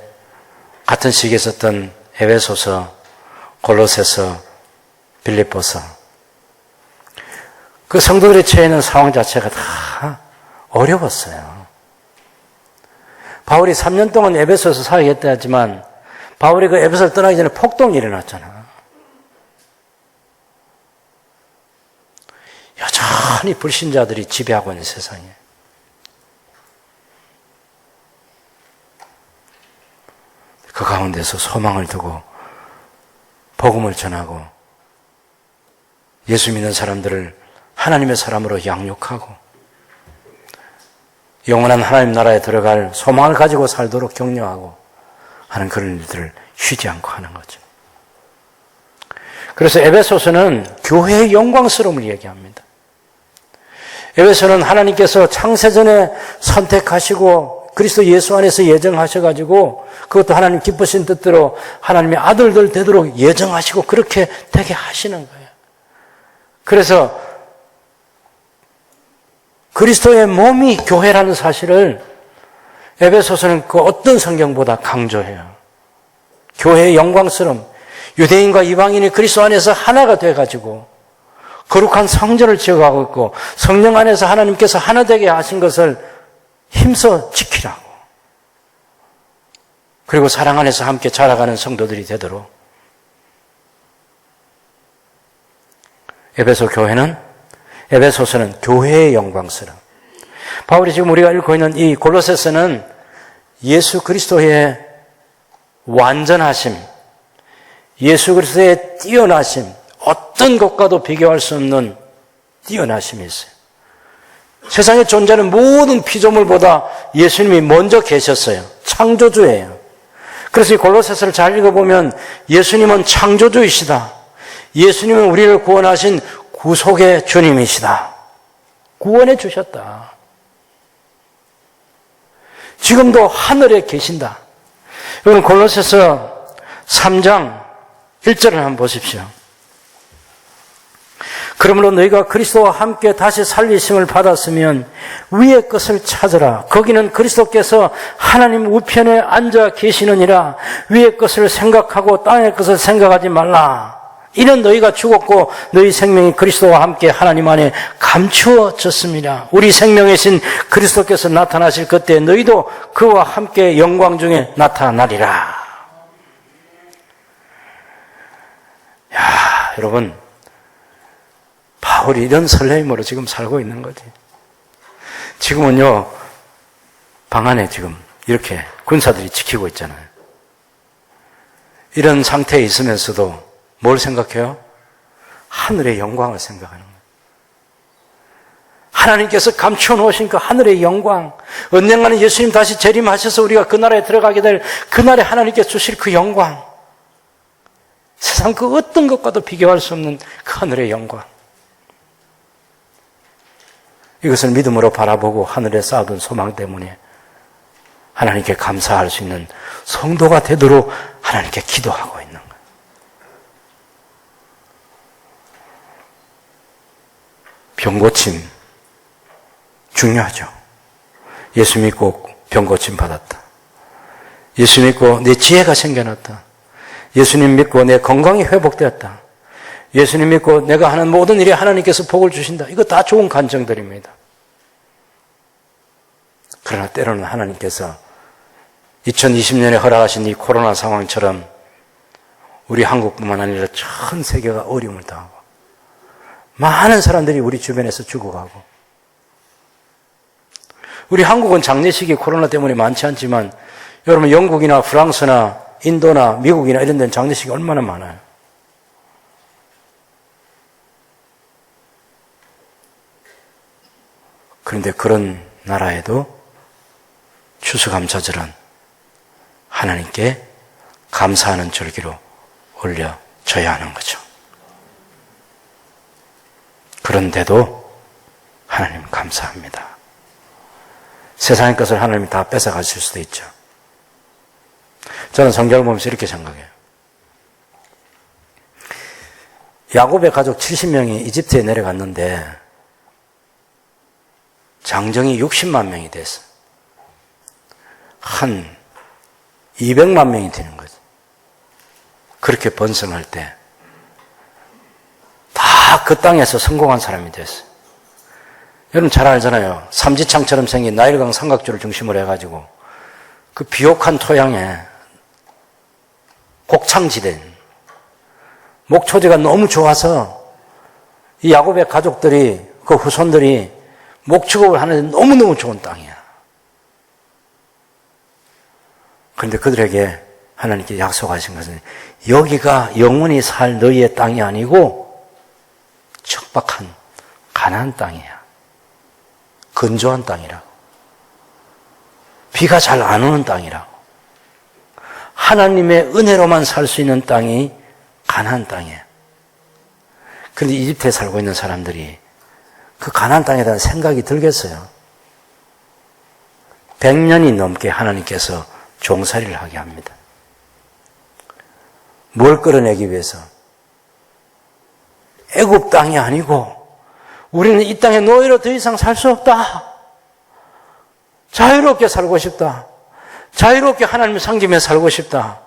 같은 시기에 썼던 에베소서, 골로새서, 빌립보서 그 성도들이 처해 있는 상황 자체가 다 어려웠어요. 바울이 3년 동안 에베소에서 사역했다 하지만 바울이 그 에베소를 떠나기 전에 폭동이 일어났잖아. 여전히 불신자들이 지배하고 있는 세상에 그 가운데서 소망을 두고 복음을 전하고 예수 믿는 사람들을 하나님의 사람으로 양육하고 영원한 하나님 나라에 들어갈 소망을 가지고 살도록 격려하고 하는 그런 일들을 쉬지 않고 하는 거죠. 그래서 에베소서는 교회의 영광스러움을 얘기합니다. 에베소는 하나님께서 창세전에 선택하시고 그리스도 예수 안에서 예정하셔가지고 그것도 하나님 기쁘신 뜻대로 하나님의 아들들 되도록 예정하시고 그렇게 되게 하시는 거예요. 그래서 그리스도의 몸이 교회라는 사실을 에베소서는 그 어떤 성경보다 강조해요. 교회의 영광스러움, 유대인과 이방인이 그리스도 안에서 하나가 돼가지고 거룩한 성전을 지어가고 있고 성령 안에서 하나님께서 하나 되게 하신 것을 힘써 지키라고. 그리고 사랑 안에서 함께 자라가는 성도들이 되도록. 에베소서는 교회의 영광스러움. 바울이 지금 우리가 읽고 있는 이 골로새서는 예수 그리스도의 완전하심, 예수 그리스도의 뛰어나심, 어떤 것과도 비교할 수 없는 뛰어나심이 있어요. 세상에 존재하는 모든 피조물보다 예수님이 먼저 계셨어요. 창조주예요. 그래서 이 골로새서를 잘 읽어보면 예수님은 창조주이시다. 예수님은 우리를 구원하신 구속의 주님이시다. 구원해 주셨다. 지금도 하늘에 계신다. 여러분 골로새서 3장 1절을 한번 보십시오. 그러므로 너희가 그리스도와 함께 다시 살리심을 받았으면 위의 것을 찾으라. 거기는 그리스도께서 하나님 우편에 앉아 계시느니라. 위의 것을 생각하고 땅의 것을 생각하지 말라. 이는 너희가 죽었고 너희 생명이 그리스도와 함께 하나님 안에 감추어졌습니다. 우리 생명이신 그리스도께서 나타나실 그때 너희도 그와 함께 영광 중에 나타나리라. 야, 여러분, 바울이 이런 설레임으로 지금 살고 있는 거지. 지금은요, 방 안에 지금 이렇게 군사들이 지키고 있잖아요. 이런 상태에 있으면서도 뭘 생각해요? 하늘의 영광을 생각하는 거예요. 하나님께서 감추어 놓으신 그 하늘의 영광, 언젠가는 예수님 다시 재림하셔서 우리가 그 나라에 들어가게 될 그날에 하나님께 주실 그 영광, 세상 그 어떤 것과도 비교할 수 없는 그 하늘의 영광, 이것을 믿음으로 바라보고 하늘에 쌓아둔 소망 때문에 하나님께 감사할 수 있는 성도가 되도록 하나님께 기도하고 있는 거예요. 병고침 중요하죠. 예수 믿고 병고침 받았다. 예수 믿고 내 지혜가 생겨났다. 예수님 믿고 내 건강이 회복되었다. 예수님 믿고 내가 하는 모든 일에 하나님께서 복을 주신다. 이거 다 좋은 간증들입니다. 그러나 때로는 하나님께서 2020년에 허락하신 이 코로나 상황처럼 우리 한국뿐만 아니라 전 세계가 어려움을 당하고 많은 사람들이 우리 주변에서 죽어가고, 우리 한국은 장례식이 코로나 때문에 많지 않지만 여러분 영국이나 프랑스나 인도나 미국이나 이런 데는 장례식이 얼마나 많아요. 그런데 그런 나라에도 추수감사절은 하나님께 감사하는 절기로 올려져야 하는 거죠. 그런데도 하나님 감사합니다. 세상의 것을 하나님이 다 뺏어가실 수도 있죠. 저는 성경을 보면서 이렇게 생각해요. 야곱의 가족 70명이 이집트에 내려갔는데 장정이 60만 명이 됐어. 한 200만 명이 되는 거죠. 그렇게 번성할 때 다 그 땅에서 성공한 사람이 됐어요. 여러분 잘 알잖아요. 삼지창처럼 생긴 나일강 삼각주를 중심으로 해가지고 그 비옥한 토양에 곡창지대, 목초지가 너무 좋아서 이 야곱의 가족들이, 그 후손들이 목축업을 하는데 너무너무 좋은 땅이야. 그런데 그들에게 하나님께 약속하신 것은 여기가 영원히 살 너희의 땅이 아니고 척박한 가나안 땅이야. 건조한 땅이라고. 비가 잘 안 오는 땅이라고. 하나님의 은혜로만 살 수 있는 땅이 가나안 땅이에요. 그런데 이집트에 살고 있는 사람들이 그 가나안 땅에 대한 생각이 들겠어요? 100년이 넘게 하나님께서 종살이를 하게 합니다. 뭘 끌어내기 위해서? 애굽 땅이 아니고 우리는 이 땅에 노예로 더 이상 살 수 없다. 자유롭게 살고 싶다. 자유롭게 하나님을 섬기며 살고 싶다.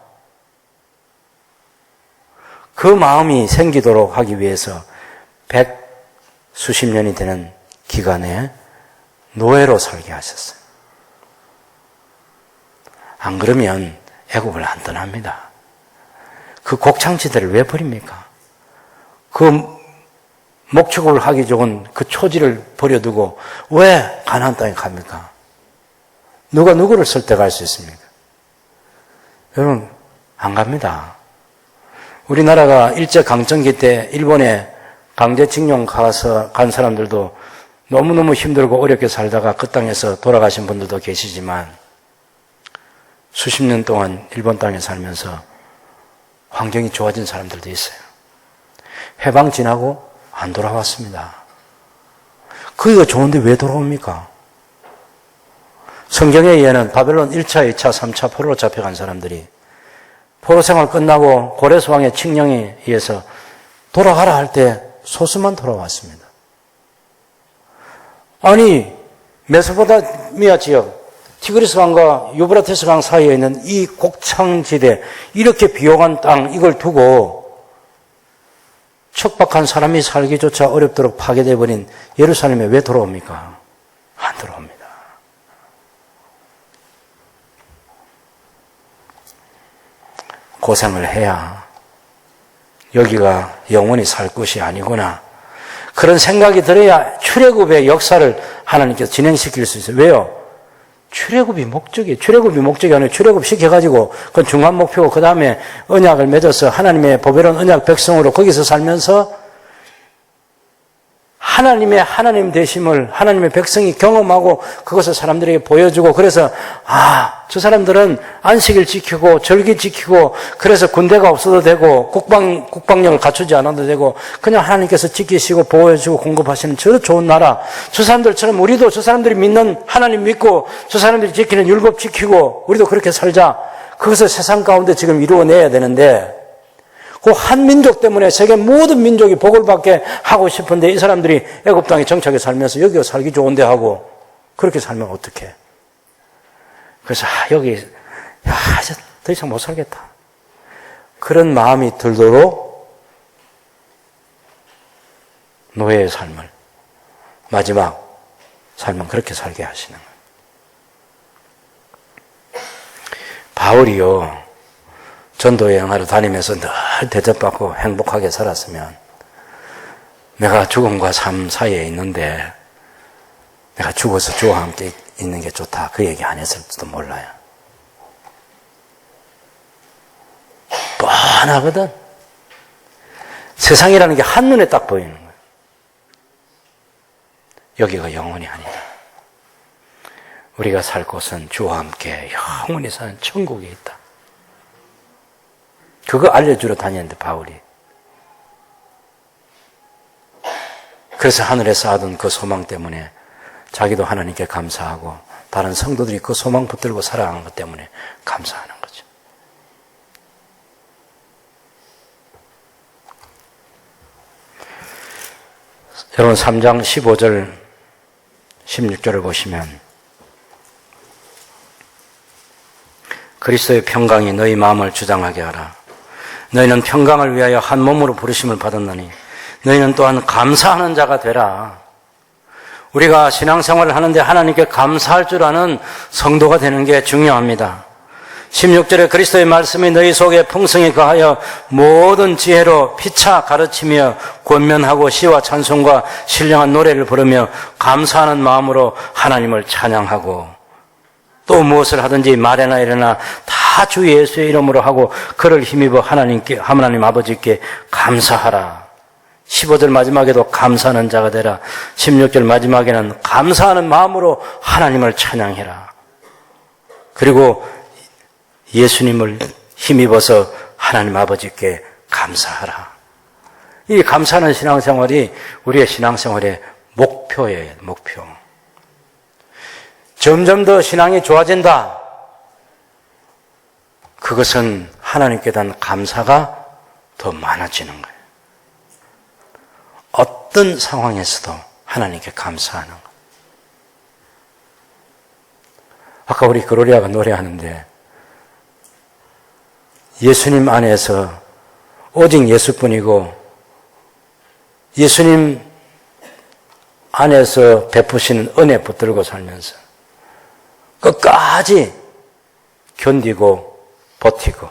그 마음이 생기도록 하기 위해서 수십 년이 되는 기간에 노예로 살게 하셨어요. 안 그러면 애굽을 안 떠납니다. 그 곡창지대를 왜 버립니까? 그 목축을 하기 좋은 그 초지를 버려두고 왜 가나안 땅에 갑니까? 누가 누구를 설득할 수 있습니까? 여러분, 안 갑니다. 우리나라가 일제강점기 때 일본에 강제징용 가서 간 사람들도 너무너무 힘들고 어렵게 살다가 그 땅에서 돌아가신 분들도 계시지만 수십 년 동안 일본 땅에 살면서 환경이 좋아진 사람들도 있어요. 해방 지나고 안 돌아왔습니다. 거기가 좋은데 왜 돌아옵니까? 성경에 의하면 바벨론 1차, 2차, 3차 포로로 잡혀간 사람들이 포로 생활 끝나고 고레스 왕의 칙령에 의해서 돌아가라 할 때 소수만 돌아왔습니다. 아니, 메소포타미아 지역, 티그리스 강과 유브라테스 강 사이에 있는 이 곡창지대, 이렇게 비옥한 땅, 이걸 두고 척박한 사람이 살기조차 어렵도록 파괴되어버린 예루살렘에 왜 돌아옵니까? 안 돌아옵니다. 고생을 해야 여기가 영원히 살 곳이 아니구나. 그런 생각이 들어야 출애굽의 역사를 하나님께서 진행시킬 수 있어요. 왜요? 출애굽이 목적이에요. 출애굽이 목적이 아니라 출애굽 시켜가지고 그건 중간 목표고 그 다음에 언약을 맺어서 하나님의 보배로운 언약 백성으로 거기서 살면서 하나님의 하나님 되심을 하나님의 백성이 경험하고 그것을 사람들에게 보여주고 그래서 저 사람들은 안식일 지키고 절기 지키고 그래서 군대가 없어도 되고 국방력을 갖추지 않아도 되고 그냥 하나님께서 지키시고 보호해주고 공급하시는 저 좋은 나라 저 사람들처럼 우리도 저 사람들이 믿는 하나님 믿고 저 사람들이 지키는 율법 지키고 우리도 그렇게 살자. 그것을 세상 가운데 지금 이루어내야 되는데 그 한 민족 때문에 세계 모든 민족이 복을 받게 하고 싶은데 이 사람들이 애굽 땅에 정착해 살면서 여기가 살기 좋은데 하고 그렇게 살면 어떡해? 그래서 여기 이제 더 이상 못 살겠다. 그런 마음이 들도록 노예의 삶을 마지막 삶은 그렇게 살게 하시는 거예요. 바울이요. 전도 여행하러 다니면서 늘 대접받고 행복하게 살았으면 내가 죽음과 삶 사이에 있는데 내가 죽어서 주와 함께 있는 게 좋다. 그 얘기 안 했을지도 몰라요. 뻔하거든. 세상이라는 게 한눈에 딱 보이는 거예요. 여기가 영원이 아니다. 우리가 살 곳은 주와 함께 영원히 사는 천국에 있다. 그거 알려주러 다녔는데 바울이. 그래서 하늘에서 하던 그 소망 때문에 자기도 하나님께 감사하고 다른 성도들이 그 소망 붙들고 살아가는 것 때문에 감사하는 거죠. 여러분 3장 15절 16절을 보시면 그리스도의 평강이 너희 마음을 주장하게 하라. 너희는 평강을 위하여 한 몸으로 부르심을 받았느니 너희는 또한 감사하는 자가 되라. 우리가 신앙생활을 하는데 하나님께 감사할 줄 아는 성도가 되는 게 중요합니다. 16절에 그리스도의 말씀이 너희 속에 풍성히 거하여 모든 지혜로 피차 가르치며 권면하고 시와 찬송과 신령한 노래를 부르며 감사하는 마음으로 하나님을 찬양하고 또 무엇을 하든지 말이나 이러나 다 주 예수의 이름으로 하고 그를 힘입어 하나님 아버지께 감사하라. 15절 마지막에도 감사하는 자가 되라. 16절 마지막에는 감사하는 마음으로 하나님을 찬양해라. 그리고 예수님을 힘입어서 하나님 아버지께 감사하라. 이 감사하는 신앙생활이 우리의 신앙생활의 목표예요, 목표. 점점 더 신앙이 좋아진다. 그것은 하나님께 대한 감사가 더 많아지는 거예요. 어떤 상황에서도 하나님께 감사하는 거예요. 아까 우리 그로리아가 노래하는데 예수님 안에서 오직 예수뿐이고 예수님 안에서 베푸시는 은혜 붙들고 살면서 끝까지 견디고 버티고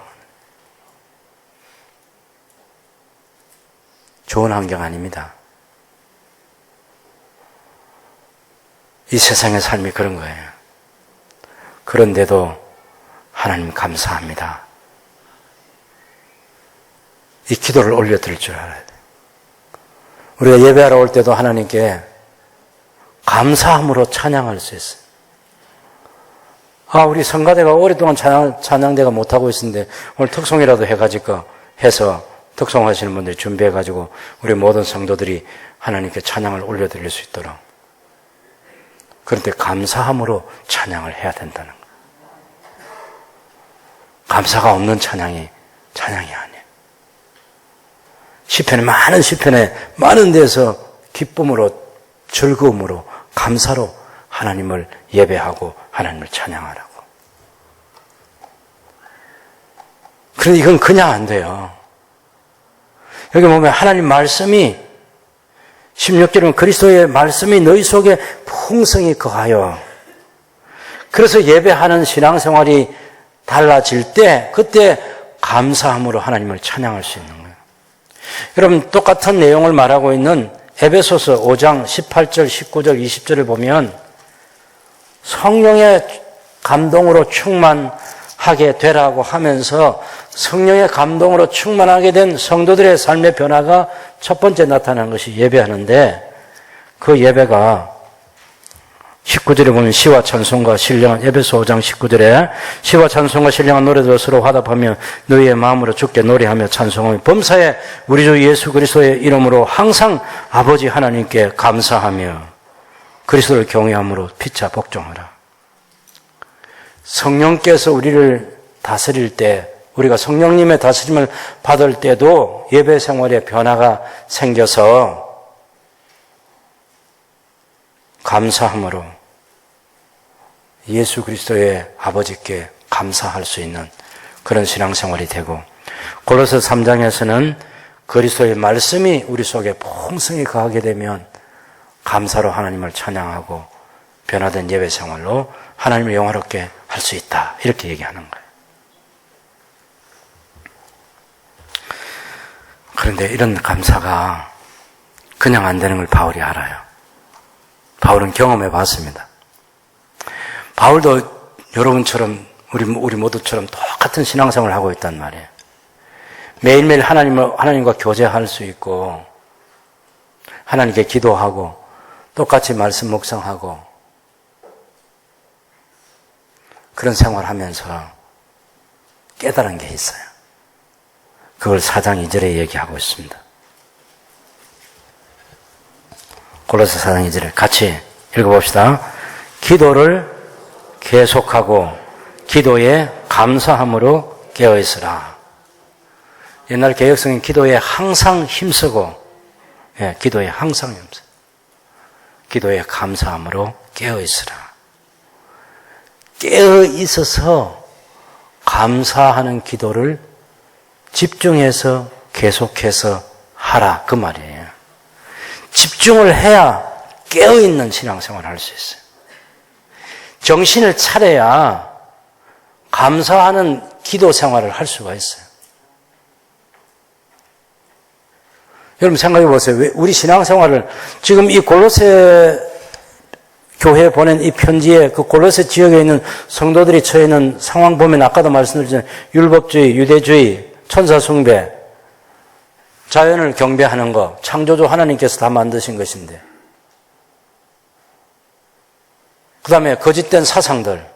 좋은 환경 아닙니다. 이 세상의 삶이 그런 거예요. 그런데도 하나님 감사합니다. 이 기도를 올려드릴 줄 알아야 돼요. 우리가 예배하러 올 때도 하나님께 감사함으로 찬양할 수 있어요. 우리 성가대가 오랫동안 찬양대가 못하고 있었는데 오늘 특송이라도 해서 특송하시는 분들이 준비해가지고 우리 모든 성도들이 하나님께 찬양을 올려드릴 수 있도록. 그런데 감사함으로 찬양을 해야 된다는 거예요. 감사가 없는 찬양이 아니에요. 많은 시편에 많은 데서 기쁨으로 즐거움으로 감사로 하나님을 예배하고 하나님을 찬양하라고. 그런데 이건 그냥 안 돼요. 여기 보면 하나님 말씀이 16절은 그리스도의 말씀이 너희 속에 풍성히 거하여. 그래서 예배하는 신앙생활이 달라질 때 그때 감사함으로 하나님을 찬양할 수 있는 거예요. 여러분 똑같은 내용을 말하고 있는 에베소서 5장 18절, 19절, 20절을 보면 성령의 감동으로 충만하게 되라고 하면서 성령의 감동으로 충만하게 된 성도들의 삶의 변화가 첫 번째 나타나는 것이 예배하는데 그 예배가 19절에 보면 시와 찬송과 신령한 에베소 5장 19절에 시와 찬송과 신령한 노래들로 서로 화답하며 너희의 마음으로 주께 노래하며 찬송하며 범사에 우리 주 예수 그리스도의 이름으로 항상 아버지 하나님께 감사하며 그리스도를 경외함으로 피차 복종하라. 성령께서 우리를 다스릴 때 우리가 성령님의 다스림을 받을 때도 예배 생활에 변화가 생겨서 감사함으로 예수 그리스도의 아버지께 감사할 수 있는 그런 신앙생활이 되고 골로새 3장에서는 그리스도의 말씀이 우리 속에 풍성히 거하게 되면 감사로 하나님을 찬양하고 변화된 예배 생활로 하나님을 영화롭게 할 수 있다. 이렇게 얘기하는 거예요. 그런데 이런 감사가 그냥 안 되는 걸 바울이 알아요. 바울은 경험해 봤습니다. 바울도 여러분처럼 우리 모두처럼 똑같은 신앙생활을 하고 있단 말이에요. 매일매일 하나님과 교제할 수 있고 하나님께 기도하고 똑같이 말씀 묵상하고 그런 생활하면서 깨달은 게 있어요. 그걸 4장 2절에 얘기하고 있습니다. 골로새 4장 2절을 같이 읽어봅시다. 기도를 계속하고 기도에 감사함으로 깨어있으라. 옛날 개혁성인 기도에 항상 힘쓰고 기도에 항상 힘쓰고 기도에 감사함으로 깨어있으라. 깨어있어서 감사하는 기도를 집중해서 계속해서 하라 그 말이에요. 집중을 해야 깨어있는 신앙생활을 할 수 있어요. 정신을 차려야 감사하는 기도 생활을 할 수가 있어요. 여러분 생각해 보세요. 왜 우리 신앙생활을 지금 이 골로새 교회에 보낸 이 편지에 그 골로새 지역에 있는 성도들이 처해 있는 상황 보면 아까도 말씀드렸잖아요. 율법주의, 유대주의, 천사숭배, 자연을 경배하는 것, 창조주 하나님께서 다 만드신 것인데 그 다음에 거짓된 사상들,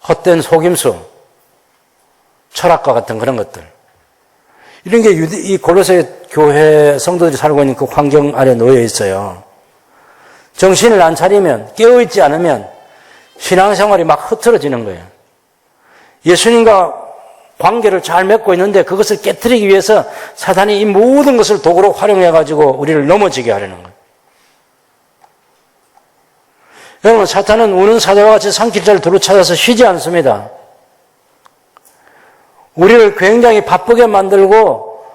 헛된 속임수, 철학과 같은 그런 것들 이런 게 이 골로새 교회 성도들이 살고 있는 그 환경 아래 놓여 있어요. 정신을 안 차리면, 깨어있지 않으면 신앙생활이 막 흐트러지는 거예요. 예수님과 관계를 잘 맺고 있는데 그것을 깨트리기 위해서 사단이 이 모든 것을 도구로 활용해가지고 우리를 넘어지게 하려는 거예요. 여러분, 사탄은 우는 사자와 같이 산길자를 두루 찾아서 쉬지 않습니다. 우리를 굉장히 바쁘게 만들고,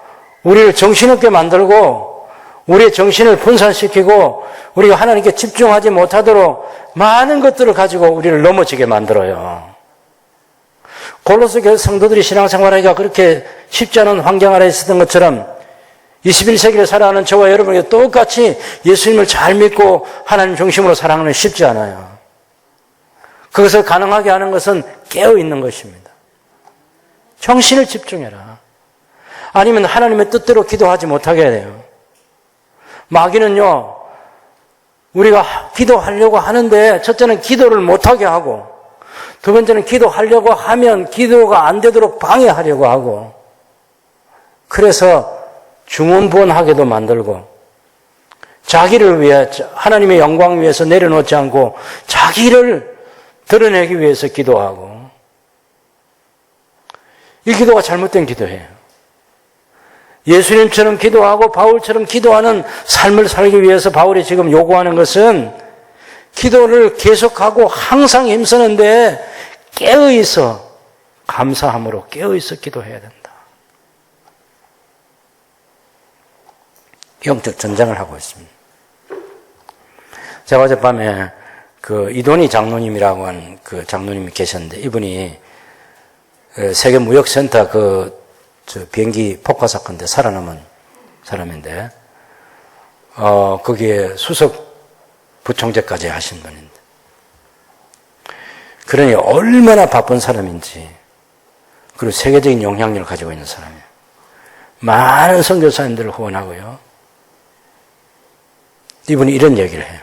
우리를 정신없게 만들고, 우리의 정신을 분산시키고, 우리가 하나님께 집중하지 못하도록 많은 것들을 가지고 우리를 넘어지게 만들어요. 골로새 교회 성도들이 신앙생활하기가 그렇게 쉽지 않은 환경 아래 있었던 것처럼 21세기를 살아가는 저와 여러분에게 똑같이 예수님을 잘 믿고 하나님 중심으로 살아가는 건 쉽지 않아요. 그것을 가능하게 하는 것은 깨어있는 것입니다. 정신을 집중해라. 아니면 하나님의 뜻대로 기도하지 못하게 돼요. 마귀는요, 우리가 기도하려고 하는데 첫째는 기도를 못하게 하고, 두 번째는 기도하려고 하면 기도가 안 되도록 방해하려고 하고, 그래서 중언부언하게도 만들고, 자기를 위해, 하나님의 영광 위해서 내려놓지 않고 자기를 드러내기 위해서 기도하고, 이 기도가 잘못된 기도예요. 예수님처럼 기도하고 바울처럼 기도하는 삶을 살기 위해서 바울이 지금 요구하는 것은 기도를 계속하고 항상 힘쓰는데 깨어있어, 감사함으로 깨어있어 기도해야 된다. 영적 전쟁을 하고 있습니다. 제가 어젯밤에 이돈희 장로님이라고 하는 그 장로님이 계셨는데, 이분이 세계무역센터 비행기 폭파 사건 때 살아남은 사람인데, 거기에 수석 부총재까지 하신 분인데, 그러니 얼마나 바쁜 사람인지, 그리고 세계적인 영향력을 가지고 있는 사람이에요. 많은 선교사님들을 후원하고요. 이분이 이런 얘기를 해요.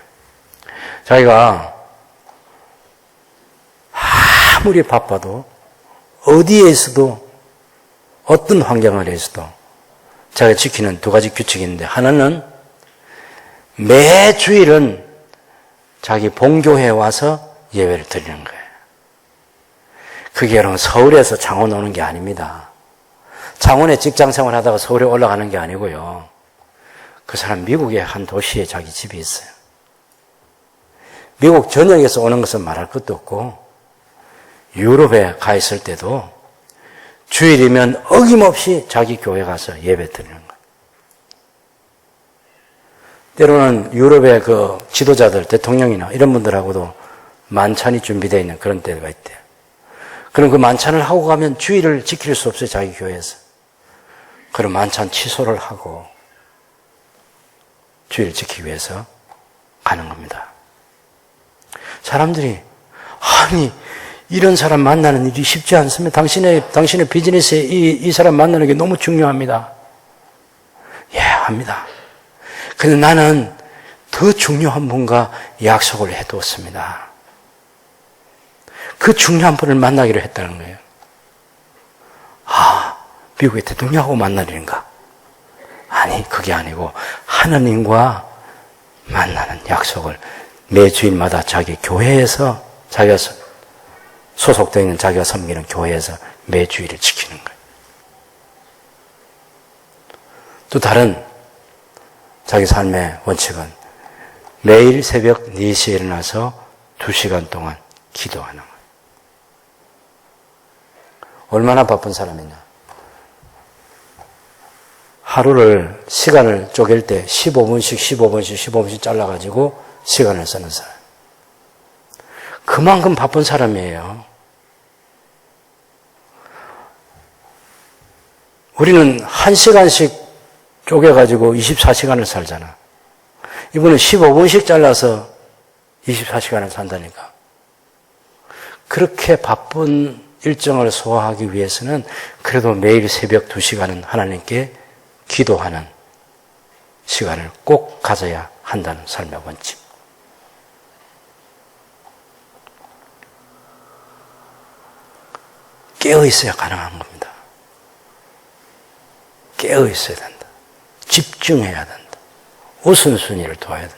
자기가 아무리 바빠도 어디에 있어도 어떤 환경 아래 있어도 자기가 지키는 두 가지 규칙이 있는데, 하나는 매 주일은 자기 본교회에 와서 예배를 드리는 거예요. 그게 여러분 서울에서 창원 오는 게 아닙니다. 창원에 직장생활 하다가 서울에 올라가는 게 아니고요. 그 사람 미국의 한 도시에 자기 집이 있어요. 미국 전역에서 오는 것은 말할 것도 없고, 유럽에 가 있을 때도 주일이면 어김없이 자기 교회 가서 예배 드리는 거예요. 때로는 유럽의 지도자들, 대통령이나 이런 분들하고도 만찬이 준비되어 있는 그런 때가 있대요. 그럼 그 만찬을 하고 가면 주일을 지킬 수 없어요, 자기 교회에서. 그럼 만찬 취소를 하고 주일을 지키기 위해서 가는 겁니다. 사람들이, 아니, 이런 사람 만나는 일이 쉽지 않습니다. 당신의 비즈니스에 이 사람 만나는 게 너무 중요합니다. 예, 합니다. 근데 나는 더 중요한 분과 약속을 해두었습니다. 그 중요한 분을 만나기로 했다는 거예요. 아, 미국의 대통령하고 만날 일인가? 아니, 그게 아니고 하나님과 만나는 약속을 매 주일마다 자기 교회에서, 자기가 소속되어 있는 자기가 섬기는 교회에서 매 주일을 지키는 거예요. 또 다른 자기 삶의 원칙은 매일 새벽 4시에 일어나서 2시간 동안 기도하는 거예요. 얼마나 바쁜 사람이냐. 하루를 시간을 쪼갤 때 15분씩 잘라가지고 시간을 쓰는 사람. 그만큼 바쁜 사람이에요. 우리는 1시간씩 쪼개가지고 24시간을 살잖아. 이분은 15분씩 잘라서 24시간을 산다니까. 그렇게 바쁜 일정을 소화하기 위해서는 그래도 매일 새벽 2시간은 하나님께 기도하는 시간을 꼭 가져야 한다는 삶의 원칙. 깨어 있어야 가능한 겁니다. 깨어 있어야 된다. 집중해야 된다. 우선순위를 둬야 된다.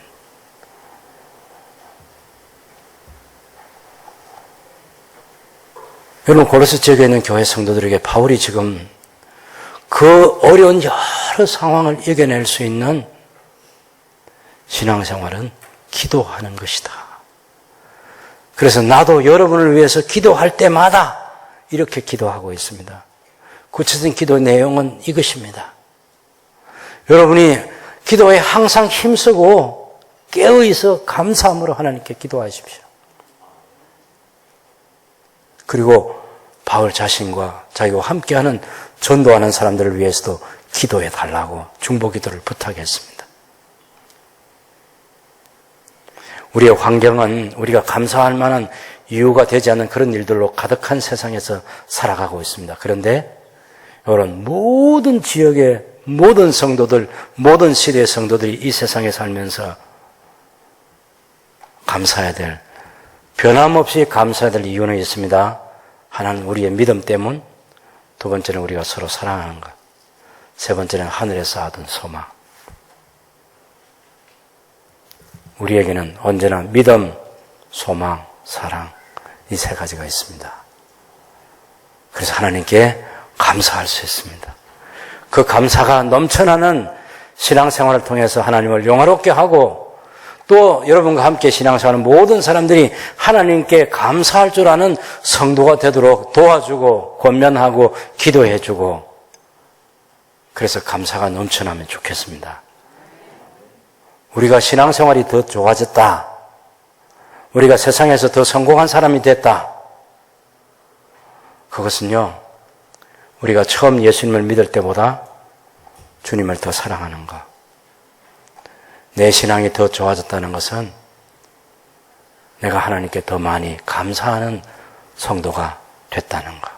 여러분, 고로스 지역에 있는 교회 성도들에게 바울이 지금 그 어려운 여러 상황을 이겨낼 수 있는 신앙생활은 기도하는 것이다. 그래서 나도 여러분을 위해서 기도할 때마다 이렇게 기도하고 있습니다. 구체적인 기도 내용은 이것입니다. 여러분이 기도에 항상 힘쓰고 깨어있어 감사함으로 하나님께 기도하십시오. 그리고 바울 자신과 자기와 함께하는 전도하는 사람들을 위해서도 기도해 달라고 중보 기도를 부탁했습니다. 우리의 환경은 우리가 감사할 만한 이유가 되지 않는 그런 일들로 가득한 세상에서 살아가고 있습니다. 그런데 여러분, 모든 지역의 모든 성도들, 모든 시대의 성도들이 이 세상에 살면서 감사해야 될, 변함없이 감사해야 될 이유는 있습니다. 하나는 우리의 믿음 때문, 두 번째는 우리가 서로 사랑하는 것, 세 번째는 하늘에 쌓아둔 소망. 우리에게는 언제나 믿음, 소망, 사랑, 이 세 가지가 있습니다. 그래서 하나님께 감사할 수 있습니다. 그 감사가 넘쳐나는 신앙생활을 통해서 하나님을 영화롭게 하고, 또 여러분과 함께 신앙생활하는 모든 사람들이 하나님께 감사할 줄 아는 성도가 되도록 도와주고 권면하고 기도해주고, 그래서 감사가 넘쳐나면 좋겠습니다. 우리가 신앙생활이 더 좋아졌다, 우리가 세상에서 더 성공한 사람이 됐다, 그것은요, 우리가 처음 예수님을 믿을 때보다 주님을 더 사랑하는 것, 내 신앙이 더 좋아졌다는 것은 내가 하나님께 더 많이 감사하는 성도가 됐다는 것.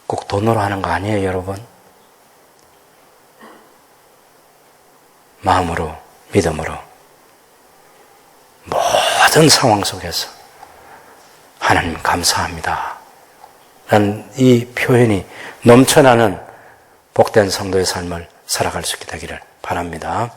꼭 돈으로 하는 거 아니에요, 여러분. 마음으로, 믿음으로, 모든 상황 속에서 하나님 감사합니다 라는 이 표현이 넘쳐나는 복된 성도의 삶을 살아갈 수 있게 되기를 바랍니다.